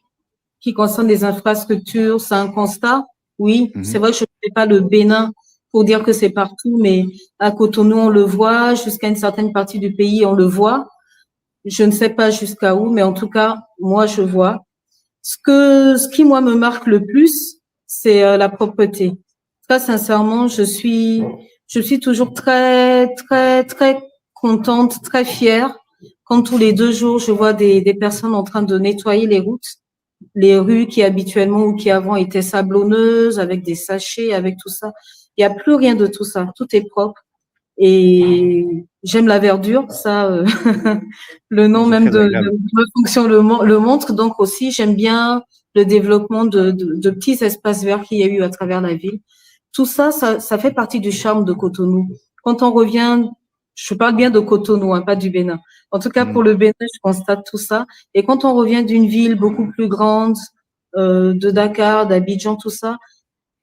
qui concerne les infrastructures, c'est un constat. Oui, c'est vrai que je ne fais pas le Bénin pour dire que c'est partout, mais à Cotonou, on le voit, jusqu'à une certaine partie du pays, on le voit. Je ne sais pas jusqu'à où, mais en tout cas, moi, je vois. Ce qui, moi, me marque le plus, c'est la propreté. Très sincèrement, je suis toujours très, très, très contente, très fière quand tous les 2 jours, je vois des personnes en train de nettoyer les routes, les rues qui habituellement ou qui avant étaient sablonneuses, avec des sachets, avec tout ça. Il n'y a plus rien de tout ça. Tout est propre. Et j'aime la verdure, ça, le nom même de ma fonction le montre. Donc aussi, j'aime bien le développement de petits espaces verts qu'il y a eu à travers la ville. Tout ça, ça fait partie du charme de Cotonou. Quand on revient, je parle bien de Cotonou, hein, pas du Bénin. En tout cas, pour le Bénin, je constate tout ça. Et quand on revient d'une ville beaucoup plus grande, de Dakar, d'Abidjan, tout ça,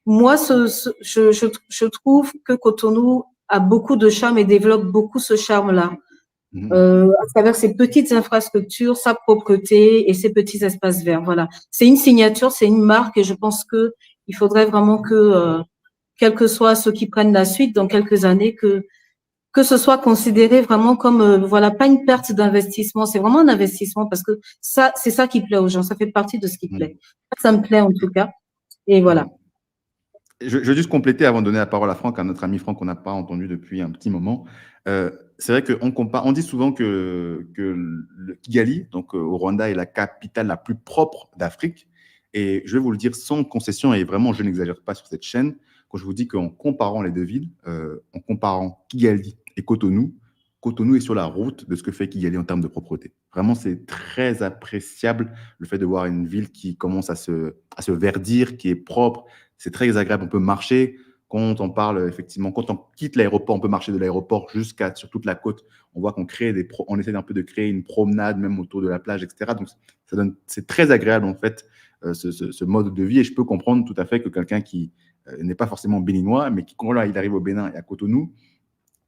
moi, je trouve que Cotonou a beaucoup de charme et développe beaucoup ce charme-là. À travers ses petites infrastructures, sa propreté et ses petits espaces verts. Voilà. C'est une signature, c'est une marque et je pense que il faudrait vraiment que quels que soient ceux qui prennent la suite dans quelques années, que ce soit considéré vraiment comme, voilà, pas une perte d'investissement, c'est vraiment un investissement parce que ça, c'est ça qui plaît aux gens, ça fait partie de ce qui plaît. Ça me plaît en tout cas. Et voilà. Je vais juste compléter avant de donner la parole à Franck, à notre ami Franck qu'on n'a pas entendu depuis un petit moment. C'est vrai on dit souvent que le Kigali, donc au Rwanda, est la capitale la plus propre d'Afrique. Et je vais vous le dire sans concession, et vraiment, je n'exagère pas sur cette chaîne, quand je vous dis qu'en comparant les deux villes, en comparant Kigali et Cotonou, Cotonou est sur la route de ce que fait Kigali en termes de propreté. Vraiment, c'est très appréciable le fait de voir une ville qui commence à se verdir, qui est propre. C'est très agréable. On peut marcher. Quand on parle, effectivement, quand on quitte l'aéroport, on peut marcher de l'aéroport sur toute la côte. On voit qu'on on essaie un peu de créer une promenade, même autour de la plage, etc. Donc, c'est très agréable, en fait, ce mode de vie. Et je peux comprendre tout à fait que quelqu'un qui n'est pas forcément béninois, mais qui, quand là, il arrive au Bénin et à Cotonou,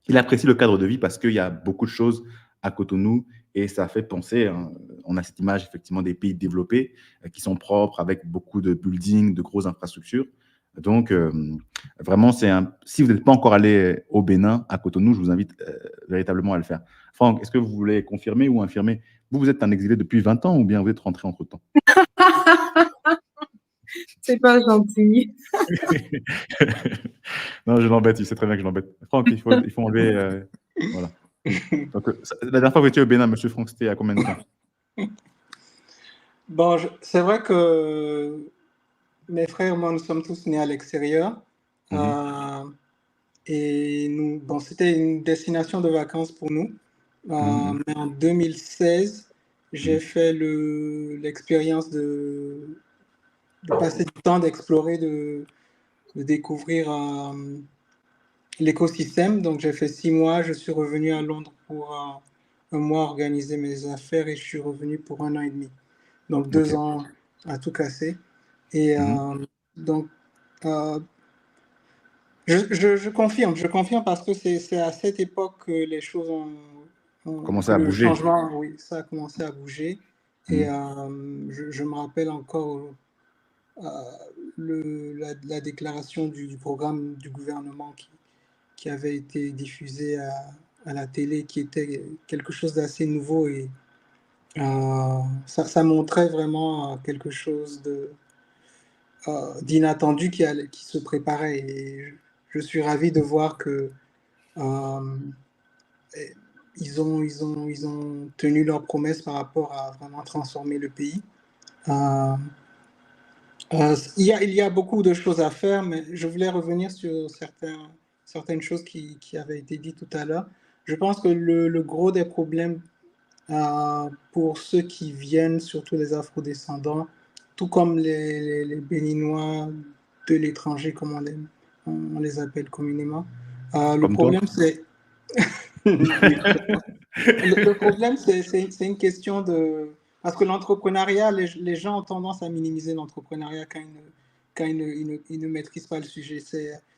il apprécie le cadre de vie parce qu'il y a beaucoup de choses à Cotonou et ça fait penser, hein, on a cette image effectivement des pays développés qui sont propres avec beaucoup de buildings, de grosses infrastructures. Donc, vraiment, si vous n'êtes pas encore allé au Bénin, à Cotonou, je vous invite véritablement à le faire. Franck, est-ce que vous voulez confirmer ou infirmer? Vous êtes un exilé depuis 20 ans ou bien vous êtes rentré entre-temps? C'est pas gentil. Non, je l'embête, il sait très bien que je l'embête. Franck, il faut enlever. Voilà. Donc, la dernière fois que vous étiez au Bénin, monsieur Franck, c'était à combien de temps? Bon, c'est vrai que mes frères, moi, nous sommes tous nés à l'extérieur. Et bon, c'était une destination de vacances pour nous. Mais en 2016, j'ai fait l'expérience de passer du temps, d'explorer, de découvrir l'écosystème. Donc, j'ai fait 6 mois. Je suis revenu à Londres pour un mois organiser mes affaires et je suis revenu pour 1 an et demi. Donc, 2 ans à tout casser. Et donc, je confirme parce que c'est à cette époque que les choses ont commencé à bouger. Le changement, oui, ça a commencé à bouger. Et je me rappelle encore la déclaration du programme du gouvernement qui avait été diffusé à la télé, qui était quelque chose d'assez nouveau et ça montrait vraiment quelque chose d'inattendu qui se préparait. Et je suis ravi de voir que ils ont tenu leurs promesses par rapport à vraiment transformer le pays. Il y a beaucoup de choses à faire, mais je voulais revenir sur certaines choses qui avaient été dites tout à l'heure. Je pense que le gros des problèmes pour ceux qui viennent, surtout les afrodescendants, tout comme les Béninois de l'étranger, comme on les appelle communément, le problème c'est le problème c'est une question de... Parce que l'entrepreneuriat, les gens ont tendance à minimiser l'entrepreneuriat quand ils ne maîtrisent pas le sujet.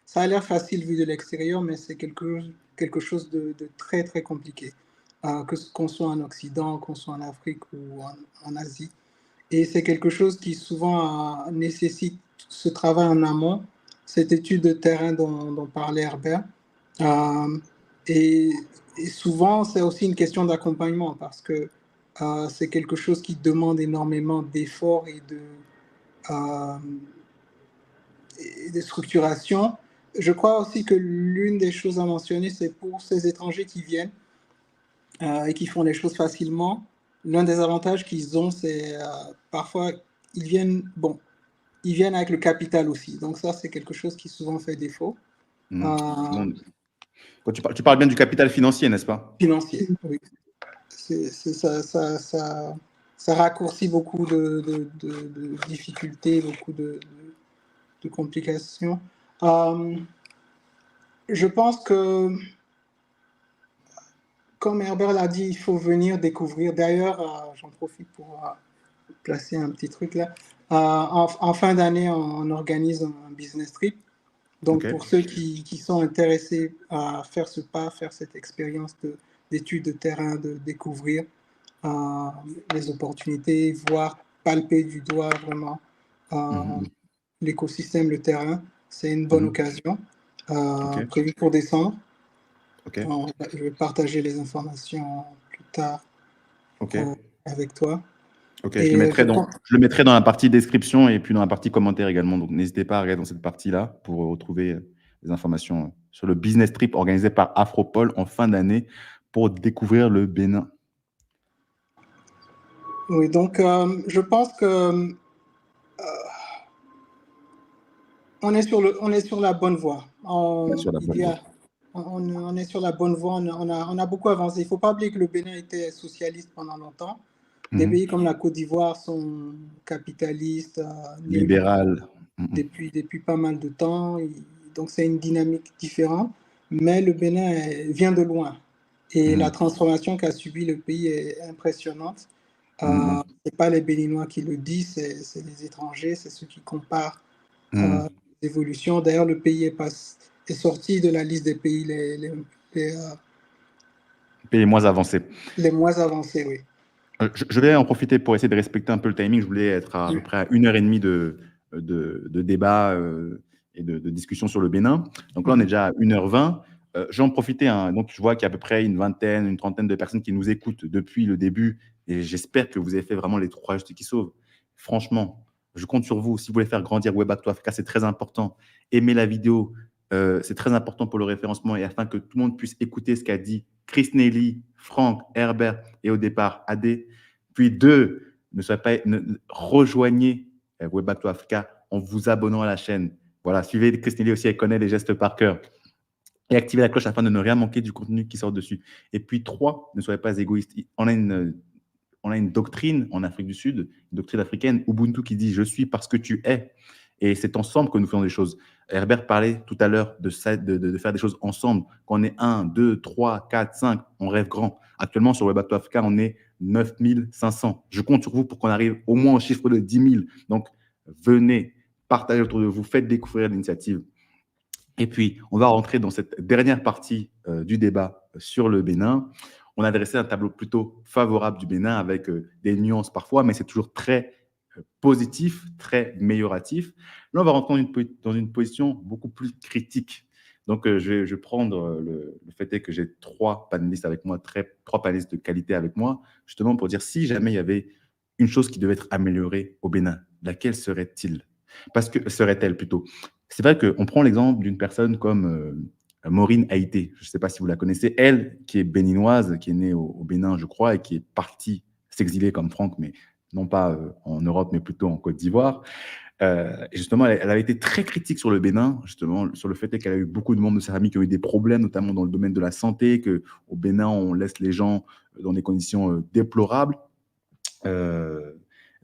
Ça a l'air facile vu de l'extérieur, mais c'est quelque chose de très, très compliqué. Qu'on soit en Occident, qu'on soit en Afrique ou en Asie. Et c'est quelque chose qui souvent nécessite ce travail en amont, cette étude de terrain dont parlait Herbert. Et souvent, c'est aussi une question d'accompagnement parce que c'est quelque chose qui demande énormément d'efforts et de structuration. Je crois aussi que l'une des choses à mentionner, c'est pour ces étrangers qui viennent et qui font les choses facilement, l'un des avantages qu'ils ont, c'est parfois, ils viennent avec le capital aussi. Donc ça, c'est quelque chose qui souvent fait défaut. Quand tu parles bien du capital financier, n'est-ce pas? Financier, oui. Ça raccourcit beaucoup de difficultés, beaucoup de complications. Je pense que, comme Herbert l'a dit, il faut venir découvrir. D'ailleurs, j'en profite pour placer un petit truc là. En fin d'année, on organise un business trip. Donc, pour ceux qui sont intéressés à faire ce pas, faire cette expérience d'études de terrain, de découvrir les opportunités, voir, palper du doigt vraiment l'écosystème, le terrain, c'est une bonne occasion. Prévue pour décembre. Je vais partager les informations plus tard avec toi. Je le mettrai dans la partie description et puis dans la partie commentaire également. Donc, n'hésitez pas à regarder dans cette partie-là pour retrouver les informations sur le business trip organisé par Afropol en fin d'année pour découvrir le Bénin. Oui, donc je pense que on est sur la bonne voie. On est sur la bonne voie. On a beaucoup avancé. Il ne faut pas oublier que le Bénin était socialiste pendant longtemps. Des pays comme la Côte d'Ivoire sont capitalistes, libéral, depuis pas mal de temps. Donc, c'est une dynamique différente. Mais le Bénin vient de loin. Et la transformation qu'a subie le pays est impressionnante. Ce n'est pas les Béninois qui le disent, c'est les étrangers, c'est ceux qui comparent l'évolution. D'ailleurs, le pays est sorti de la liste des pays les moins avancés. Les moins avancés, oui. Je vais en profiter pour essayer de respecter un peu le timing. Je voulais être à peu près à 1h30 de débat et de discussion sur le Bénin. Donc là, on est déjà à 1h20. J'en profiter. Donc, je vois qu'il y a à peu près une trentaine de personnes qui nous écoutent depuis le début. Et j'espère que vous avez fait vraiment les 3 gestes qui sauvent. Franchement, je compte sur vous. Si vous voulez faire grandir Web Back to Africa, c'est très important. Aimez la vidéo. C'est très important pour le référencement et afin que tout le monde puisse écouter ce qu'a dit Chris Nelly, Franck, Herbert et au départ AD. Puis 2, rejoignez Web Back to Africa en vous abonnant à la chaîne. Voilà, suivez Chris Nelly aussi, elle connaît les gestes par cœur. Et activez la cloche afin de ne rien manquer du contenu qui sort dessus. Et puis 3, ne soyez pas égoïste. On a une doctrine en Afrique du Sud, une doctrine africaine, Ubuntu, qui dit « Je suis parce que tu es ». Et c'est ensemble que nous faisons des choses. Herbert parlait tout à l'heure de faire des choses ensemble. Quand on est 1, 2, 3, 4, 5, on rêve grand. Actuellement, sur Web Back to Africa, on est 9500. Je compte sur vous pour qu'on arrive au moins au chiffre de 10 000. Donc, venez, partagez autour de vous, faites découvrir l'initiative. Et puis, on va rentrer dans cette dernière partie du débat sur le Bénin. On a dressé un tableau plutôt favorable du Bénin avec des nuances parfois, mais c'est toujours très positif, très amélioratif. Là, on va rentrer dans une position beaucoup plus critique. Donc, je vais prendre le fait est que j'ai 3 panélistes avec moi, 3 panélistes de qualité avec moi, justement pour dire si jamais il y avait une chose qui devait être améliorée au Bénin, laquelle serait-elle plutôt. C'est vrai qu'on prend l'exemple d'une personne comme Maureen Haïté. Je ne sais pas si vous la connaissez. Elle, qui est béninoise, qui est née au Bénin, je crois, et qui est partie s'exiler comme Franck, mais non pas en Europe, mais plutôt en Côte d'Ivoire. Et justement, elle avait été très critique sur le Bénin, justement, sur le fait qu'elle a eu beaucoup de membres de sa famille qui ont eu des problèmes, notamment dans le domaine de la santé, qu'au Bénin, on laisse les gens dans des conditions déplorables.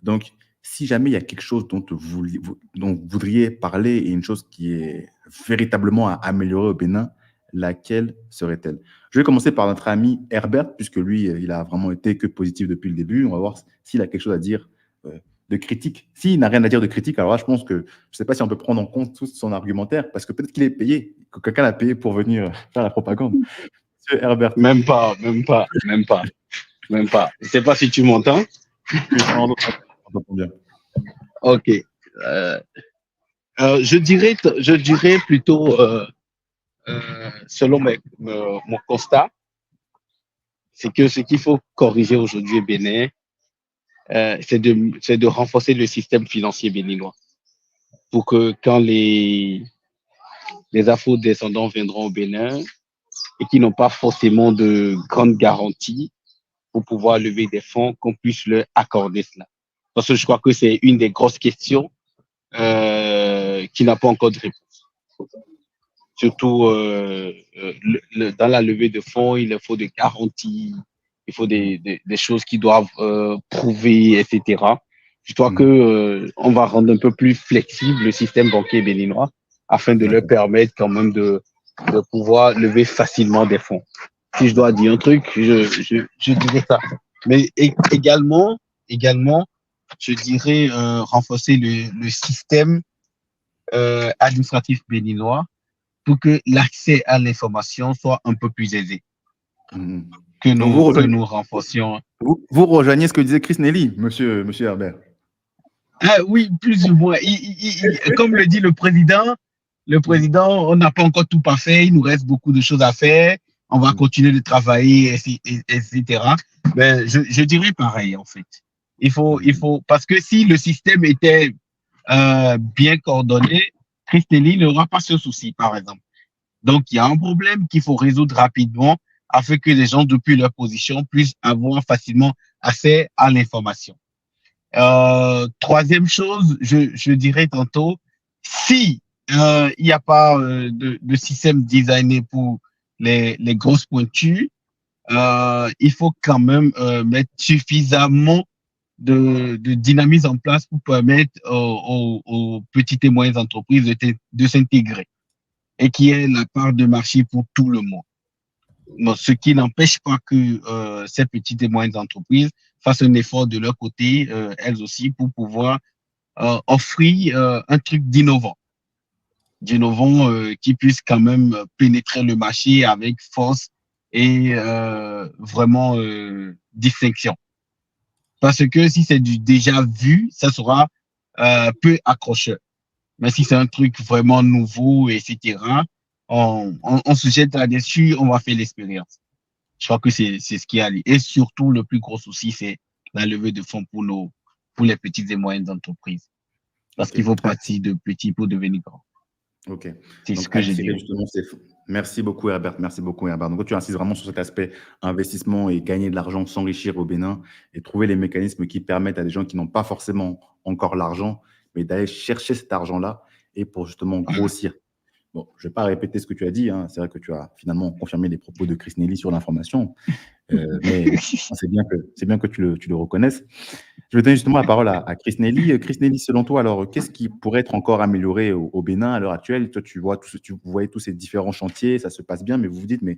Donc, si jamais il y a quelque chose dont vous voudriez parler et une chose qui est véritablement à améliorer au Bénin, laquelle serait-elle? Je vais commencer par notre ami Herbert, puisque lui, il a vraiment été que positif depuis le début. On va voir s'il a quelque chose à dire de critique. S'il n'a rien à dire de critique, alors là, je pense que je ne sais pas si on peut prendre en compte tout son argumentaire, parce que peut-être qu'il est payé, que quelqu'un l'a payé pour venir faire la propagande. Monsieur Herbert. Même pas. Je ne sais pas si tu m'entends. On t'entend bien. Ok. Je dirais plutôt, selon mon constat, c'est que ce qu'il faut corriger aujourd'hui au Bénin, c'est de renforcer le système financier béninois pour que quand les Afro-descendants viendront au Bénin et qui n'ont pas forcément de grandes garanties pour pouvoir lever des fonds, qu'on puisse leur accorder cela. Parce que je crois que c'est une des grosses questions qui n'a pas encore de réponse. Surtout dans la levée de fonds, il faut des garanties, il faut des choses qui doivent prouver, etc. Je crois que on va rendre un peu plus flexible le système bancaire béninois afin de leur permettre quand même de pouvoir lever facilement des fonds. Si je dois dire un truc, je dirais ça. Mais également, je dirais renforcer le système administratif béninois pour que l'accès à l'information soit un peu plus aisé. Que nous renforcions. Vous rejoignez ce que disait Chris Nelly, monsieur Herbert. Ah oui, plus ou moins. Comme le dit le président, le président, on n'a pas encore tout parfait, il nous reste beaucoup de choses à faire, on va continuer de travailler, etc. Ben, je dirais pareil, en fait. Parce que si le système était bien coordonné, Christelle n'aura pas ce souci, par exemple. Donc, il y a un problème qu'il faut résoudre rapidement afin que les gens, depuis leur position, puissent avoir facilement accès à l'information. Troisième chose, je dirais tantôt, si il n'y a pas de système designé pour les grosses pointures, il faut quand même mettre suffisamment de dynamisme en place pour permettre aux petites et moyennes entreprises de s'intégrer et qu'il y ait la part de marché pour tout le monde. Bon, ce qui n'empêche pas que ces petites et moyennes entreprises fassent un effort de leur côté, elles aussi, pour pouvoir offrir un truc d'innovant qui puisse quand même pénétrer le marché avec force et vraiment distinction. Parce que si c'est du déjà vu, ça sera peu accrocheur. Mais si c'est un truc vraiment nouveau, etc., on se jette là-dessus, on va faire l'expérience. Je crois que c'est ce qui est allé. Et surtout, le plus gros souci, c'est la levée de fonds pour les petites et moyennes entreprises. Parce qu'il faut partir de petits pour devenir grand. Ok. C'est ce que je dis. Merci beaucoup, Herbert. Merci beaucoup, Herbert. Donc, tu insistes vraiment sur cet aspect investissement et gagner de l'argent, s'enrichir au Bénin et trouver les mécanismes qui permettent à des gens qui n'ont pas forcément encore l'argent, mais d'aller chercher cet argent-là et pour justement grossir. Bon, je ne vais pas répéter ce que tu as dit. Hein. C'est vrai que tu as finalement confirmé les propos de Chris Nelly sur l'information. Mais c'est bien que tu le reconnaisses. Je vais donner justement la parole à Chris Nelly. Chris Nelly, selon toi, alors, qu'est-ce qui pourrait être encore amélioré au Bénin à l'heure actuelle? Toi, tu voyez tous ces différents chantiers, ça se passe bien, mais vous vous dites, mais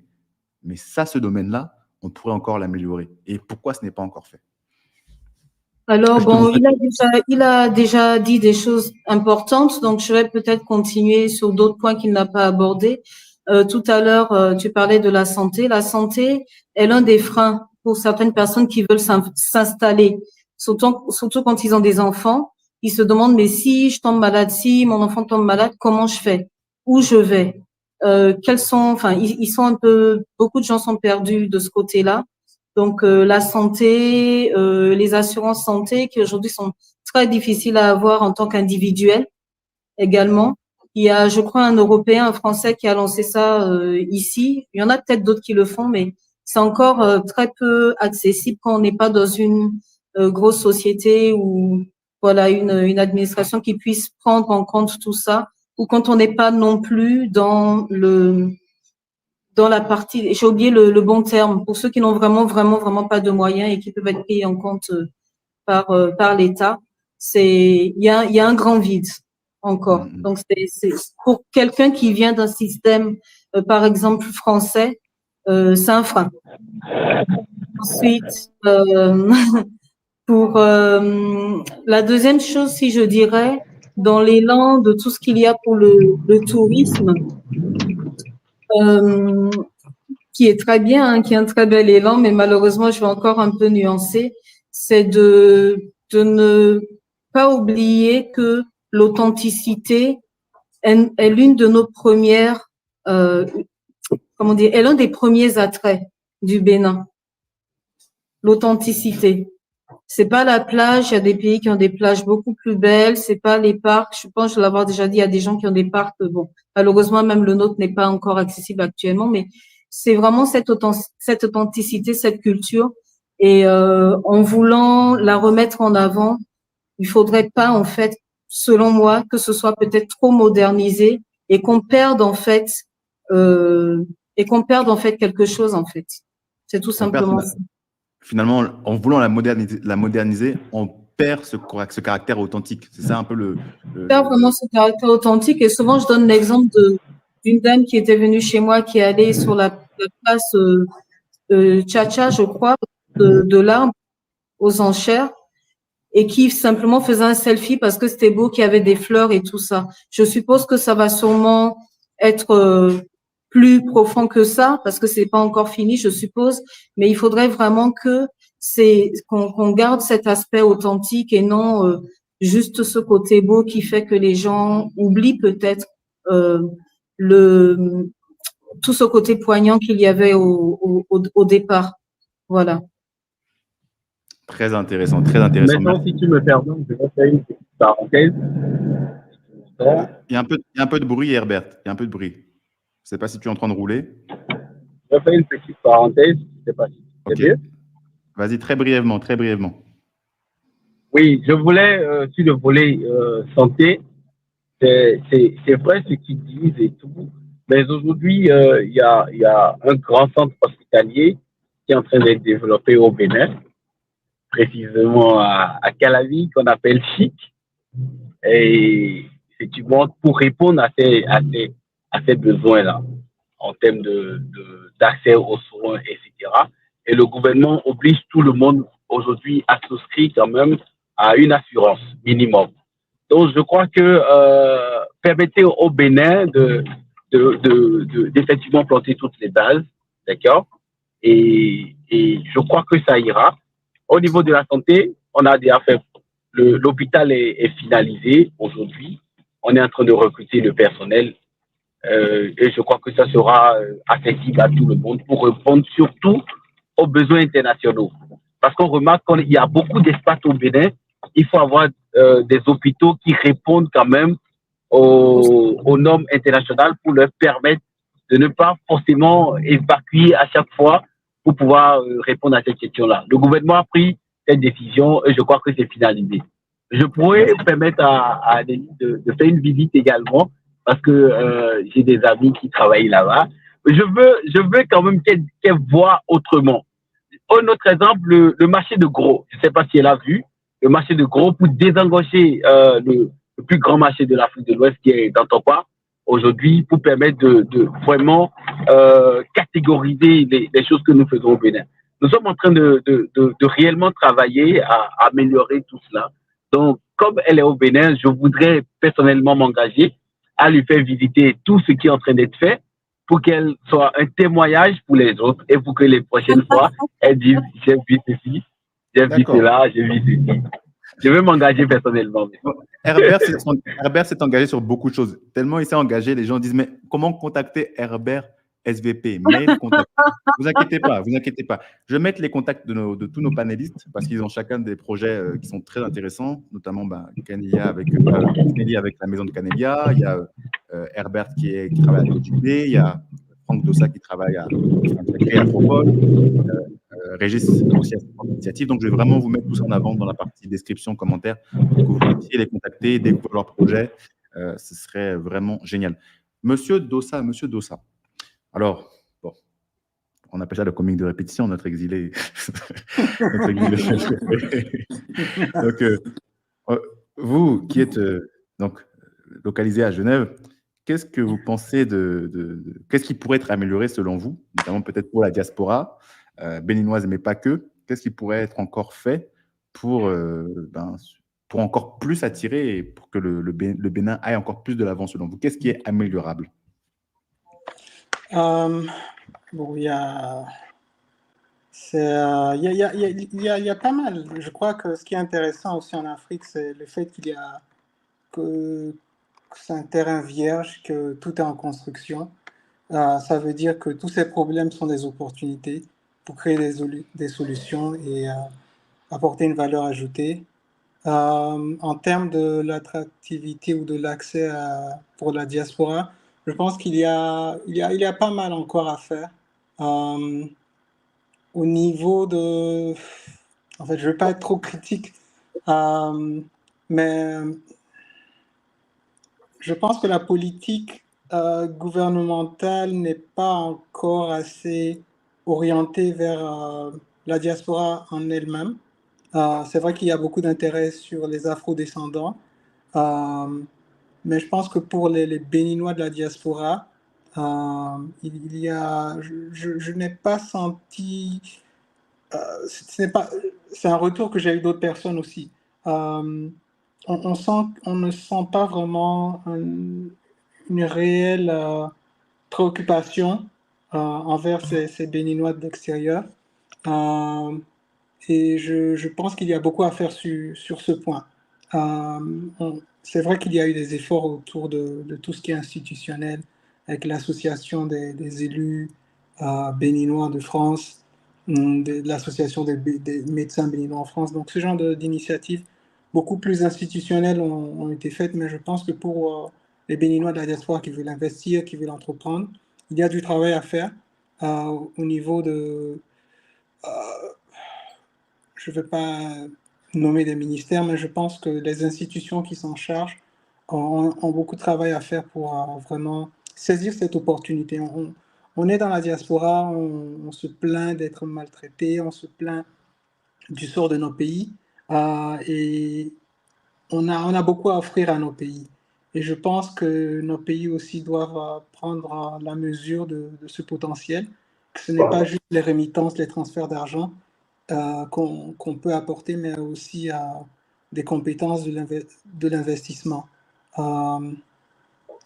ça, ce domaine-là, on pourrait encore l'améliorer. Et pourquoi ce n'est pas encore fait? Alors, bon, il a déjà dit des choses importantes, donc je vais peut-être continuer sur d'autres points qu'il n'a pas abordés. Tout à l'heure, tu parlais de la santé. La santé est l'un des freins pour certaines personnes qui veulent s'installer, surtout quand ils ont des enfants. Ils se demandent, mais si je tombe malade, si mon enfant tombe malade, comment je fais? Où je vais? Ils sont beaucoup de gens sont perdus de ce côté-là. Donc, la santé, les assurances santé qui aujourd'hui sont très difficiles à avoir en tant qu'individuel également. Il y a, je crois, un Européen, un Français qui a lancé ça ici. Il y en a peut-être d'autres qui le font, mais c'est encore très peu accessible quand on n'est pas dans une grosse société ou voilà une administration qui puisse prendre en compte tout ça, ou quand on n'est pas non plus dans la partie, j'ai oublié le bon terme, pour ceux qui n'ont vraiment pas de moyens et qui peuvent être pris en compte par l'État, il y a un grand vide encore. Donc, c'est pour quelqu'un qui vient d'un système, par exemple, français, c'est un frein. Ensuite, pour la deuxième chose, si je dirais, dans l'élan de tout ce qu'il y a pour le tourisme, qui est très bien, hein, qui est un très bel élan, mais malheureusement, je vais encore un peu nuancer, c'est de ne pas oublier que l'authenticité est l'une de nos premières, est l'un des premiers attraits du Bénin. L'authenticité. C'est pas la plage, il y a des pays qui ont des plages beaucoup plus belles, c'est pas les parcs, je pense, je l'avoir déjà dit, il y a des gens qui ont des parcs, bon, malheureusement, même le nôtre n'est pas encore accessible actuellement, mais c'est vraiment cette authenticité, cette culture, et en voulant la remettre en avant, il faudrait pas, en fait, selon moi, que ce soit peut-être trop modernisé et qu'on perde en fait quelque chose, en fait. C'est tout simplement ça. Finalement, en voulant la moderniser, on perd ce caractère authentique. C'est ça un peu On perd vraiment ce caractère authentique. Et souvent, je donne l'exemple d'une dame qui était venue chez moi, qui allait sur la place Tcha-Tcha, je crois, de l'Arbre, aux enchères, et qui simplement faisait un selfie parce que c'était beau, qu'il y avait des fleurs et tout ça. Je suppose que ça va sûrement être plus profond que ça, parce que c'est pas encore fini, je suppose, mais il faudrait vraiment qu'on garde cet aspect authentique et non juste ce côté beau qui fait que les gens oublient peut-être tout ce côté poignant qu'il y avait au départ. Voilà. Très intéressant, très intéressant. Maintenant, si tu me permets, je vais faire une petite parenthèse. Il y a un peu de bruit, Herbert. Il y a un peu de bruit. Je ne sais pas si tu es en train de rouler. Je vais faire une petite parenthèse. Je ne sais pas si c'est Ok. mieux. Vas-y, très brièvement, très brièvement. Oui, je voulais, sur le volet santé, c'est vrai ce qu'ils disent et tout, mais aujourd'hui, il y a un grand centre hospitalier qui est en train d'être développé au Bénin, précisément à Calavi, qu'on appelle CHIC, et effectivement, pour répondre à ces besoins-là, en termes d'accès aux soins, etc. Et le gouvernement oblige tout le monde aujourd'hui à souscrire quand même à une assurance minimum. Donc, je crois que permettez au Bénin d'effectivement planter toutes les bases, d'accord? Et je crois que ça ira. Au niveau de la santé, on a déjà fait, l'hôpital est finalisé aujourd'hui. On est en train de recruter le personnel et je crois que ça sera accessible à tout le monde pour répondre surtout aux besoins internationaux. Parce qu'on remarque qu'il y a beaucoup d'espace au Bénin. Il faut avoir des hôpitaux qui répondent quand même aux normes internationales pour leur permettre de ne pas forcément évacuer à chaque fois pour pouvoir répondre à cette question-là. Le gouvernement a pris cette décision et je crois que c'est finalisé. Je pourrais permettre à Denis de faire une visite également parce que j'ai des amis qui travaillent là-bas. Je veux quand même qu'elle voit autrement. Un autre exemple, le marché de gros. Je ne sais pas si elle a vu. Le marché de gros pour désengorger le plus grand marché de l'Afrique de l'Ouest qui est dans Topa aujourd'hui pour permettre de vraiment catégoriser les choses que nous faisons au Bénin. Nous sommes en train de réellement travailler à améliorer tout cela. Donc, comme elle est au Bénin, je voudrais personnellement m'engager à lui faire visiter tout ce qui est en train d'être fait pour qu'elle soit un témoignage pour les autres et pour que les prochaines fois, elle dise j'ai vu ceci, j'ai vu cela, j'ai vu ceci. Je vais m'engager personnellement. Herbert s'est engagé sur beaucoup de choses. Tellement il s'est engagé, les gens disent mais comment contacter Herbert SVP? Mail, contact. Vous inquiétez pas, vous inquiétez pas. Je vais mettre les contacts de tous nos panélistes parce qu'ils ont chacun des projets qui sont très intéressants, notamment Canelia avec la maison de Canelia, il y a Herbert qui travaille à l'OJB, il y a Franck Dossa qui travaille à Créatropole, Régis aussi à cette initiative. Donc, je vais vraiment vous mettre tout ça en avant dans la partie description, commentaires, pour que vous puissiez les contacter, découvrir leurs projets. Ce serait vraiment génial. Monsieur Dossa. Alors, bon, on appelle ça le comique de répétition, notre exilé. Donc, vous qui êtes donc, localisé à Genève, qu'est-ce que vous pensez qu'est-ce qui pourrait être amélioré selon vous, notamment peut-être pour la diaspora béninoise, mais pas que? Qu'est-ce qui pourrait être encore fait pour encore plus attirer et pour que le Bénin aille encore plus de l'avant selon vous? Qu'est-ce qui est améliorable? Bon, il y a pas mal. Je crois que ce qui est intéressant aussi en Afrique, c'est le fait que c'est un terrain vierge, que tout est en construction. Ça veut dire que tous ces problèmes sont des opportunités pour créer des solutions et apporter une valeur ajoutée. En termes de l'attractivité ou de l'accès pour la diaspora, je pense qu'il y a pas mal encore à faire. Au niveau de... En fait, je ne vais pas être trop critique, mais je pense que la politique gouvernementale n'est pas encore assez orientée vers la diaspora en elle-même. C'est vrai qu'il y a beaucoup d'intérêt sur les afro-descendants, mais je pense que pour les Béninois de la diaspora, je n'ai pas senti... c'est un retour que j'ai eu d'autres personnes aussi. On ne sent pas vraiment une réelle préoccupation envers ces Béninois de l'extérieur. Et je pense qu'il y a beaucoup à faire sur ce point. C'est vrai qu'il y a eu des efforts autour de tout ce qui est institutionnel, avec l'association des élus béninois de France, l'association des médecins béninois en France. Donc ce genre d'initiatives beaucoup plus institutionnelles ont été faites, mais je pense que pour les Béninois de la diaspora qui veulent investir, qui veulent entreprendre, il y a du travail à faire au niveau de... je ne veux pas nommer des ministères, mais je pense que les institutions qui s'en chargent ont beaucoup de travail à faire pour vraiment saisir cette opportunité. On est dans la diaspora, on se plaint d'être maltraité, on se plaint du sort de nos pays, et on a beaucoup à offrir à nos pays. Et je pense que nos pays aussi doivent prendre la mesure de ce potentiel, que ce n'est pas juste les remittances, les transferts d'argent qu'on peut apporter, mais aussi des compétences de l'investissement.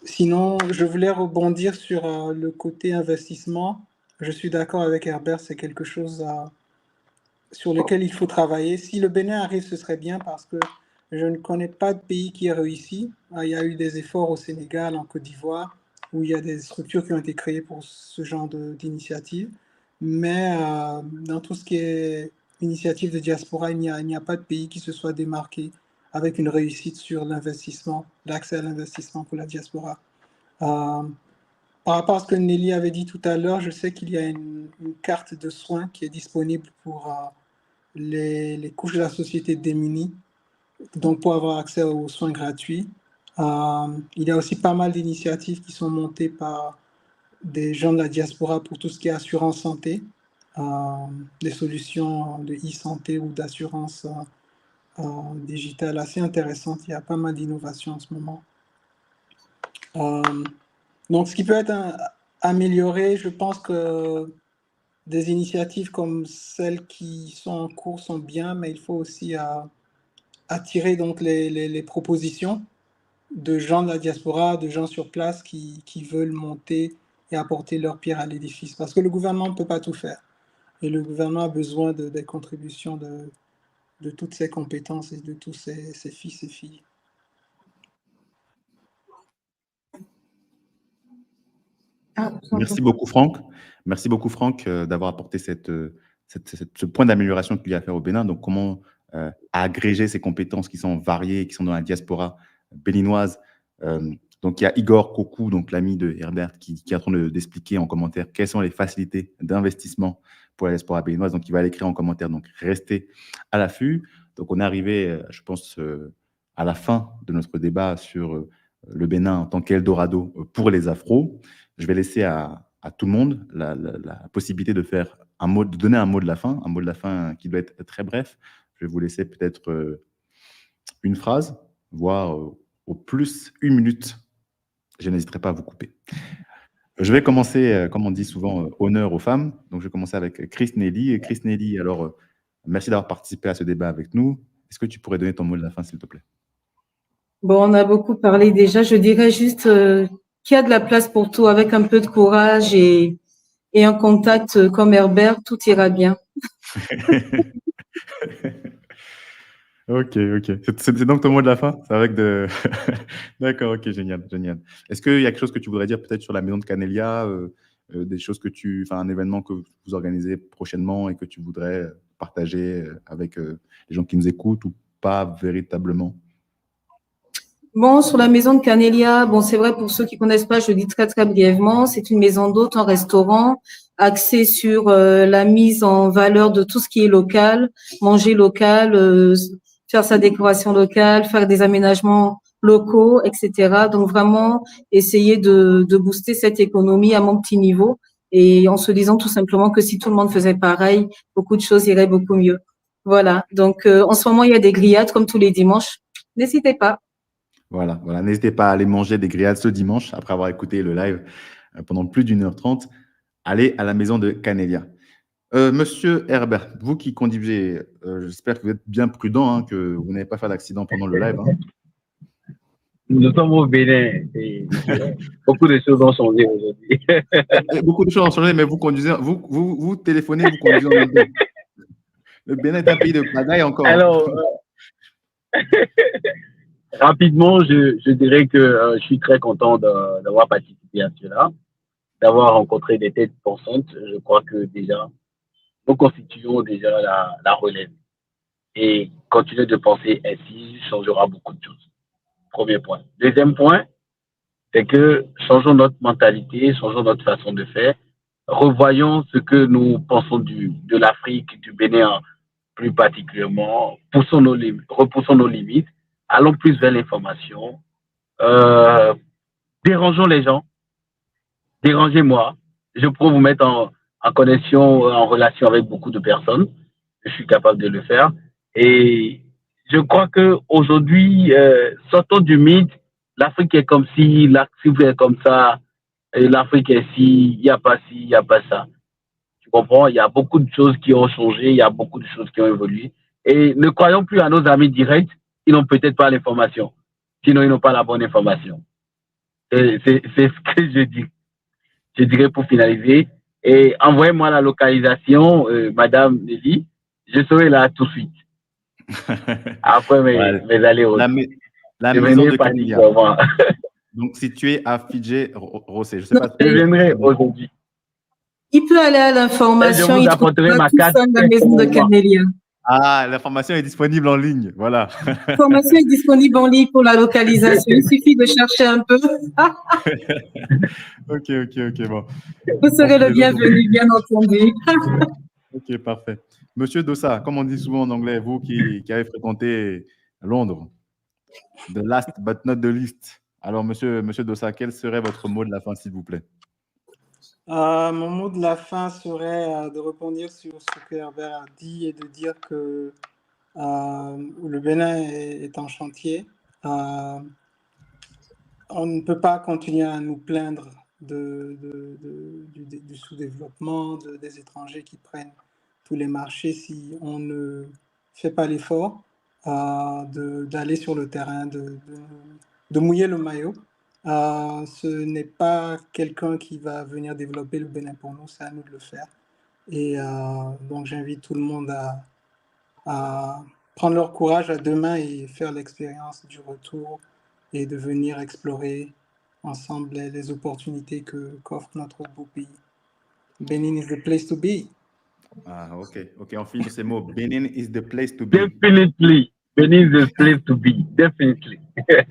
Sinon, je voulais rebondir sur le côté investissement. Je suis d'accord avec Herbert, c'est quelque chose sur lequel il faut travailler. Si le Bénin arrive, ce serait bien parce que je ne connais pas de pays qui a réussi. Il y a eu des efforts au Sénégal, en Côte d'Ivoire, où il y a des structures qui ont été créées pour ce genre d'initiative. Mais dans tout ce qui est initiative de diaspora, il n'y a pas de pays qui se soit démarqué avec une réussite sur l'investissement, l'accès à l'investissement pour la diaspora. Par rapport à ce que Nelly avait dit tout à l'heure, je sais qu'il y a une carte de soins qui est disponible pour les couches de la société démunies, donc pour avoir accès aux soins gratuits. Il y a aussi pas mal d'initiatives qui sont montées par des gens de la diaspora pour tout ce qui est assurance santé, des solutions de e-santé ou d'assurance digitale assez intéressantes. Il y a pas mal d'innovations en ce moment. Donc, ce qui peut être amélioré, je pense que des initiatives comme celles qui sont en cours sont bien, mais il faut aussi attirer donc les propositions de gens de la diaspora, de gens sur place qui veulent monter et apporter leur pierre à l'édifice. Parce que le gouvernement ne peut pas tout faire. Et le gouvernement a besoin des contributions de toutes ses compétences et de tous ses fils et filles. Merci beaucoup, Franck. Merci beaucoup, Franck, d'avoir apporté ce point d'amélioration qu'il y a à faire au Bénin. Donc, comment agréger ces compétences qui sont variées, qui sont dans la diaspora béninoise. Donc, il y a Igor Kokou, donc l'ami de Herbert, qui est en train d'expliquer en commentaire quelles sont les facilités d'investissement pour la diaspora béninoise. Donc, il va l'écrire en commentaire. Donc, restez à l'affût. Donc, on est arrivé, je pense, à la fin de notre débat sur le Bénin en tant qu'Eldorado pour les Afros. Je vais laisser à tout le monde la possibilité de faire de donner un mot de la fin qui doit être très bref. Je vais vous laisser peut-être une phrase, voire au plus 1 minute. Je n'hésiterai pas à vous couper. Je vais commencer, comme on dit souvent, honneur aux femmes. Donc, je vais commencer avec Chris Nelly. Et Chris Nelly, alors, merci d'avoir participé à ce débat avec nous. Est-ce que tu pourrais donner ton mot de la fin, s'il te plaît? Bon, on a beaucoup parlé déjà. Je dirais juste qu'il y a de la place pour tout. Avec un peu de courage et un contact comme Herbert, tout ira bien. Ok. C'est donc ton mot de la fin? C'est avec de... D'accord, ok, génial. Est-ce qu'il y a quelque chose que tu voudrais dire peut-être sur la maison de Canelia, des choses un événement que vous organisez prochainement et que tu voudrais partager avec les gens qui nous écoutent ou pas véritablement? Bon, sur la maison de Canelia, bon, c'est vrai, pour ceux qui connaissent pas, je le dis très, très brièvement, c'est une maison d'hôtes en restaurant, axée sur la mise en valeur de tout ce qui est local, manger local, faire sa décoration locale, faire des aménagements locaux, etc. Donc, vraiment, essayer de booster cette économie à mon petit niveau et en se disant tout simplement que si tout le monde faisait pareil, beaucoup de choses iraient beaucoup mieux. Voilà. Donc, en ce moment, il y a des grillades comme tous les dimanches. N'hésitez pas. Voilà. N'hésitez pas à aller manger des grillades ce dimanche, après avoir écouté le live pendant plus d'1h30. Allez à la maison de Canelia. Monsieur Herbert, vous qui conduisez, j'espère que vous êtes bien prudent, hein, que vous n'avez pas fait d'accident pendant le live. Hein. Nous sommes au Bénin et beaucoup de choses ont changé aujourd'hui. Beaucoup de choses ont changé, mais vous conduisez, vous téléphonez, vous conduisez en même temps. Le Bénin est un pays de pagaille encore. Alors, Rapidement, je dirais que je suis très content d'avoir participé à cela, d'avoir rencontré des têtes pensantes. Je crois que déjà, nous constituons déjà la relève. Et continuer de penser ainsi changera beaucoup de choses. Premier point. Deuxième point, c'est que changeons notre mentalité, changeons notre façon de faire, revoyons ce que nous pensons de l'Afrique, du Bénin plus particulièrement, repoussons nos limites, allons plus vers l'information, euh, dérangeons les gens, dérangez-moi. Je pourrais vous mettre en connexion, en relation avec beaucoup de personnes. Je suis capable de le faire. Et je crois qu'aujourd'hui, sortons du mythe, l'Afrique est comme ci, l'Afrique est comme ça, et l'Afrique est ci, il n'y a pas ci, il n'y a pas ça. Tu comprends? Il y a beaucoup de choses qui ont changé, il y a beaucoup de choses qui ont évolué. Et ne croyons plus à nos amis directs, ils n'ont peut-être pas l'information. Sinon, ils n'ont pas la bonne information. C'est ce que je dirais pour finaliser. Et envoyez-moi la localisation, Madame Nelly. Je serai là tout de suite. Après Ouais. mes allers-retours. La Je maison viendrai de pas Camélia. avant. Donc, située à Fidjé Rossé. Je sais Non, pas. Je viendrai aujourd'hui. il peut aller à Et je l'information, vous il apporterai trouvera ma tout carte ça dans la maison de personnellement. Camélia. Ah, l'information est disponible en ligne. Voilà. L'information est disponible en ligne pour la localisation. Il suffit de chercher un peu. Ok, bon. Vous serez le bienvenu, bien entendu. Ok, parfait. Monsieur Dossa, comme on dit souvent en anglais, vous qui avez fréquenté Londres, the last but not the least. Alors, monsieur Dossa, quel serait votre mot de la fin, s'il vous plaît? Mon mot de la fin serait de rebondir sur ce que Herbert a dit et de dire que le Bénin est en chantier. On ne peut pas continuer à nous plaindre du sous-développement, des étrangers qui prennent tous les marchés si on ne fait pas l'effort d'aller sur le terrain, de mouiller le maillot. Ce n'est pas quelqu'un qui va venir développer le Bénin pour nous, c'est à nous de le faire. Et donc j'invite tout le monde à prendre leur courage à deux mains et faire l'expérience du retour et de venir explorer ensemble les opportunités qu'offre notre beau pays. Benin is the place to be. Ah, ok, on finit sur ces mots. Benin is the place to be. Definitely. Benin is the place to be. Definitely.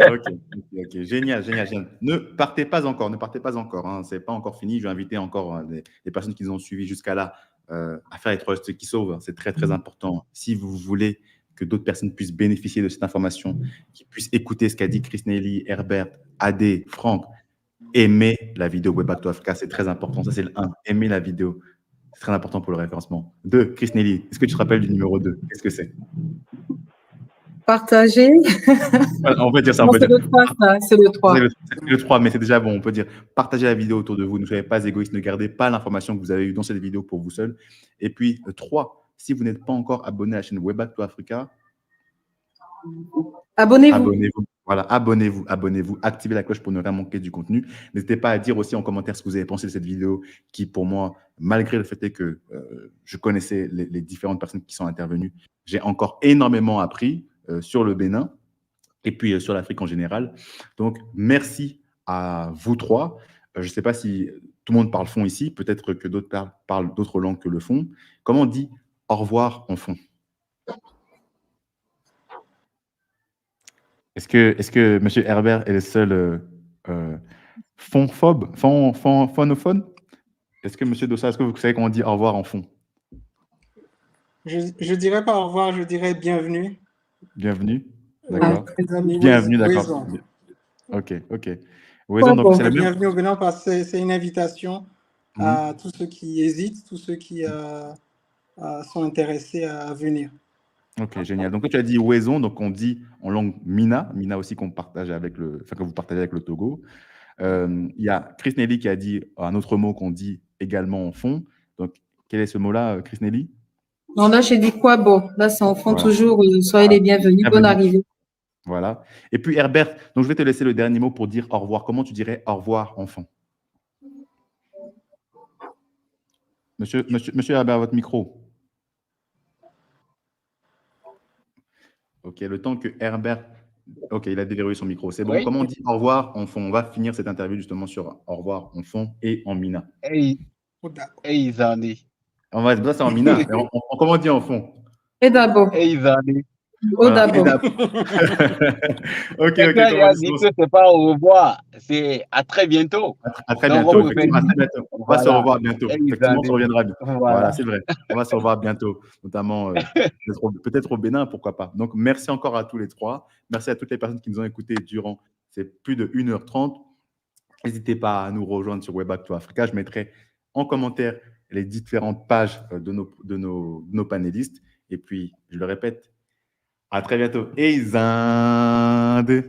Ok. Génial. Ne partez pas encore. Hein. C'est pas encore fini. Je vais inviter encore les personnes qui nous ont suivis jusqu'à là à faire les trusts qui sauvent. C'est très, très important. Si vous voulez que d'autres personnes puissent bénéficier de cette information, qu'ils puissent écouter ce qu'a dit Chris Nelly, Herbert, Adé, Franck, aimez la vidéo Way Back to Africa. C'est très important. Ça, c'est le 1. Aimez la vidéo. C'est très important pour le référencement. 2. Chris Nelly, est-ce que tu te rappelles du numéro 2? Qu'est-ce que c'est? Partager. On peut dire ça. Non, c'est le 3, ça. C'est le 3. C'est le 3, mais c'est déjà bon. On peut dire partagez la vidéo autour de vous. Ne soyez pas égoïste. Ne gardez pas l'information que vous avez eue dans cette vidéo pour vous seul. Et puis, 3, si vous n'êtes pas encore abonné à la chaîne Way Back to Africa, Abonnez-vous. Abonnez-vous. Voilà, abonnez-vous. Activez la cloche pour ne rien manquer du contenu. N'hésitez pas à dire aussi en commentaire ce que vous avez pensé de cette vidéo qui, pour moi, malgré le fait que je connaissais les différentes personnes qui sont intervenues, j'ai encore énormément appris sur le Bénin et puis sur l'Afrique en général. Donc, merci à vous trois. Je ne sais pas si tout le monde parle fond ici. Peut-être que d'autres parlent d'autres langues que le fond. Comment on dit au revoir en fond? Est-ce que M. Herbert est le seul phonophone? Est-ce que M. Dossa, est-ce que vous savez comment on dit au revoir en fond? Je dirais pas au revoir, je dirais bienvenue. Bienvenue, d'accord. Bienvenue, d'accord. Ok. Wesson, donc c'est bienvenue au Bénin parce que c'est une invitation à tous ceux qui hésitent, tous ceux qui sont intéressés à venir. Ok, génial. Donc, tu as dit Wesson, donc on dit en langue Mina aussi qu'on partage avec que vous partagez avec le Togo. Il y a Chris Nelly qui a dit un autre mot qu'on dit également en fond. Donc, quel est ce mot-là, Chris Nelly? Non, là, j'ai dit quoi? Bon, là, c'est en fond toujours. Soyez les bienvenus. Bonne arrivée. Voilà. Et puis, Herbert, donc je vais te laisser le dernier mot pour dire au revoir. Comment tu dirais au revoir en fond? Monsieur Herbert, votre micro. Ok, le temps que Herbert... Ok, il a déverrouillé son micro. C'est bon. Oui. Comment on dit au revoir en fond? On va finir cette interview justement sur au revoir en fond et en mina. Eizani. Ça, c'est en mina. Mais comment on dit en fond? Et d'abord. Eizani. Au Voilà. d'abord. Ok, Quelqu'un lui a dit que c'est pas au revoir, c'est à très bientôt. À très Donc, bientôt. on vous fait Effectivement, à très bientôt. On va se Voilà. revoir bientôt. Effectivement, on se reviendra bien. Voilà. Voilà, c'est vrai. On va se revoir bientôt, notamment peut-être au Bénin, pourquoi pas. Donc, merci encore à tous les trois. Merci à toutes les personnes qui nous ont écoutés durant ces plus de 1h30. N'hésitez pas à nous rejoindre sur Web Actu Africa. Je mettrai en commentaire les différentes pages de nos panélistes. Et puis, je le répète, à très bientôt. Et Zinde.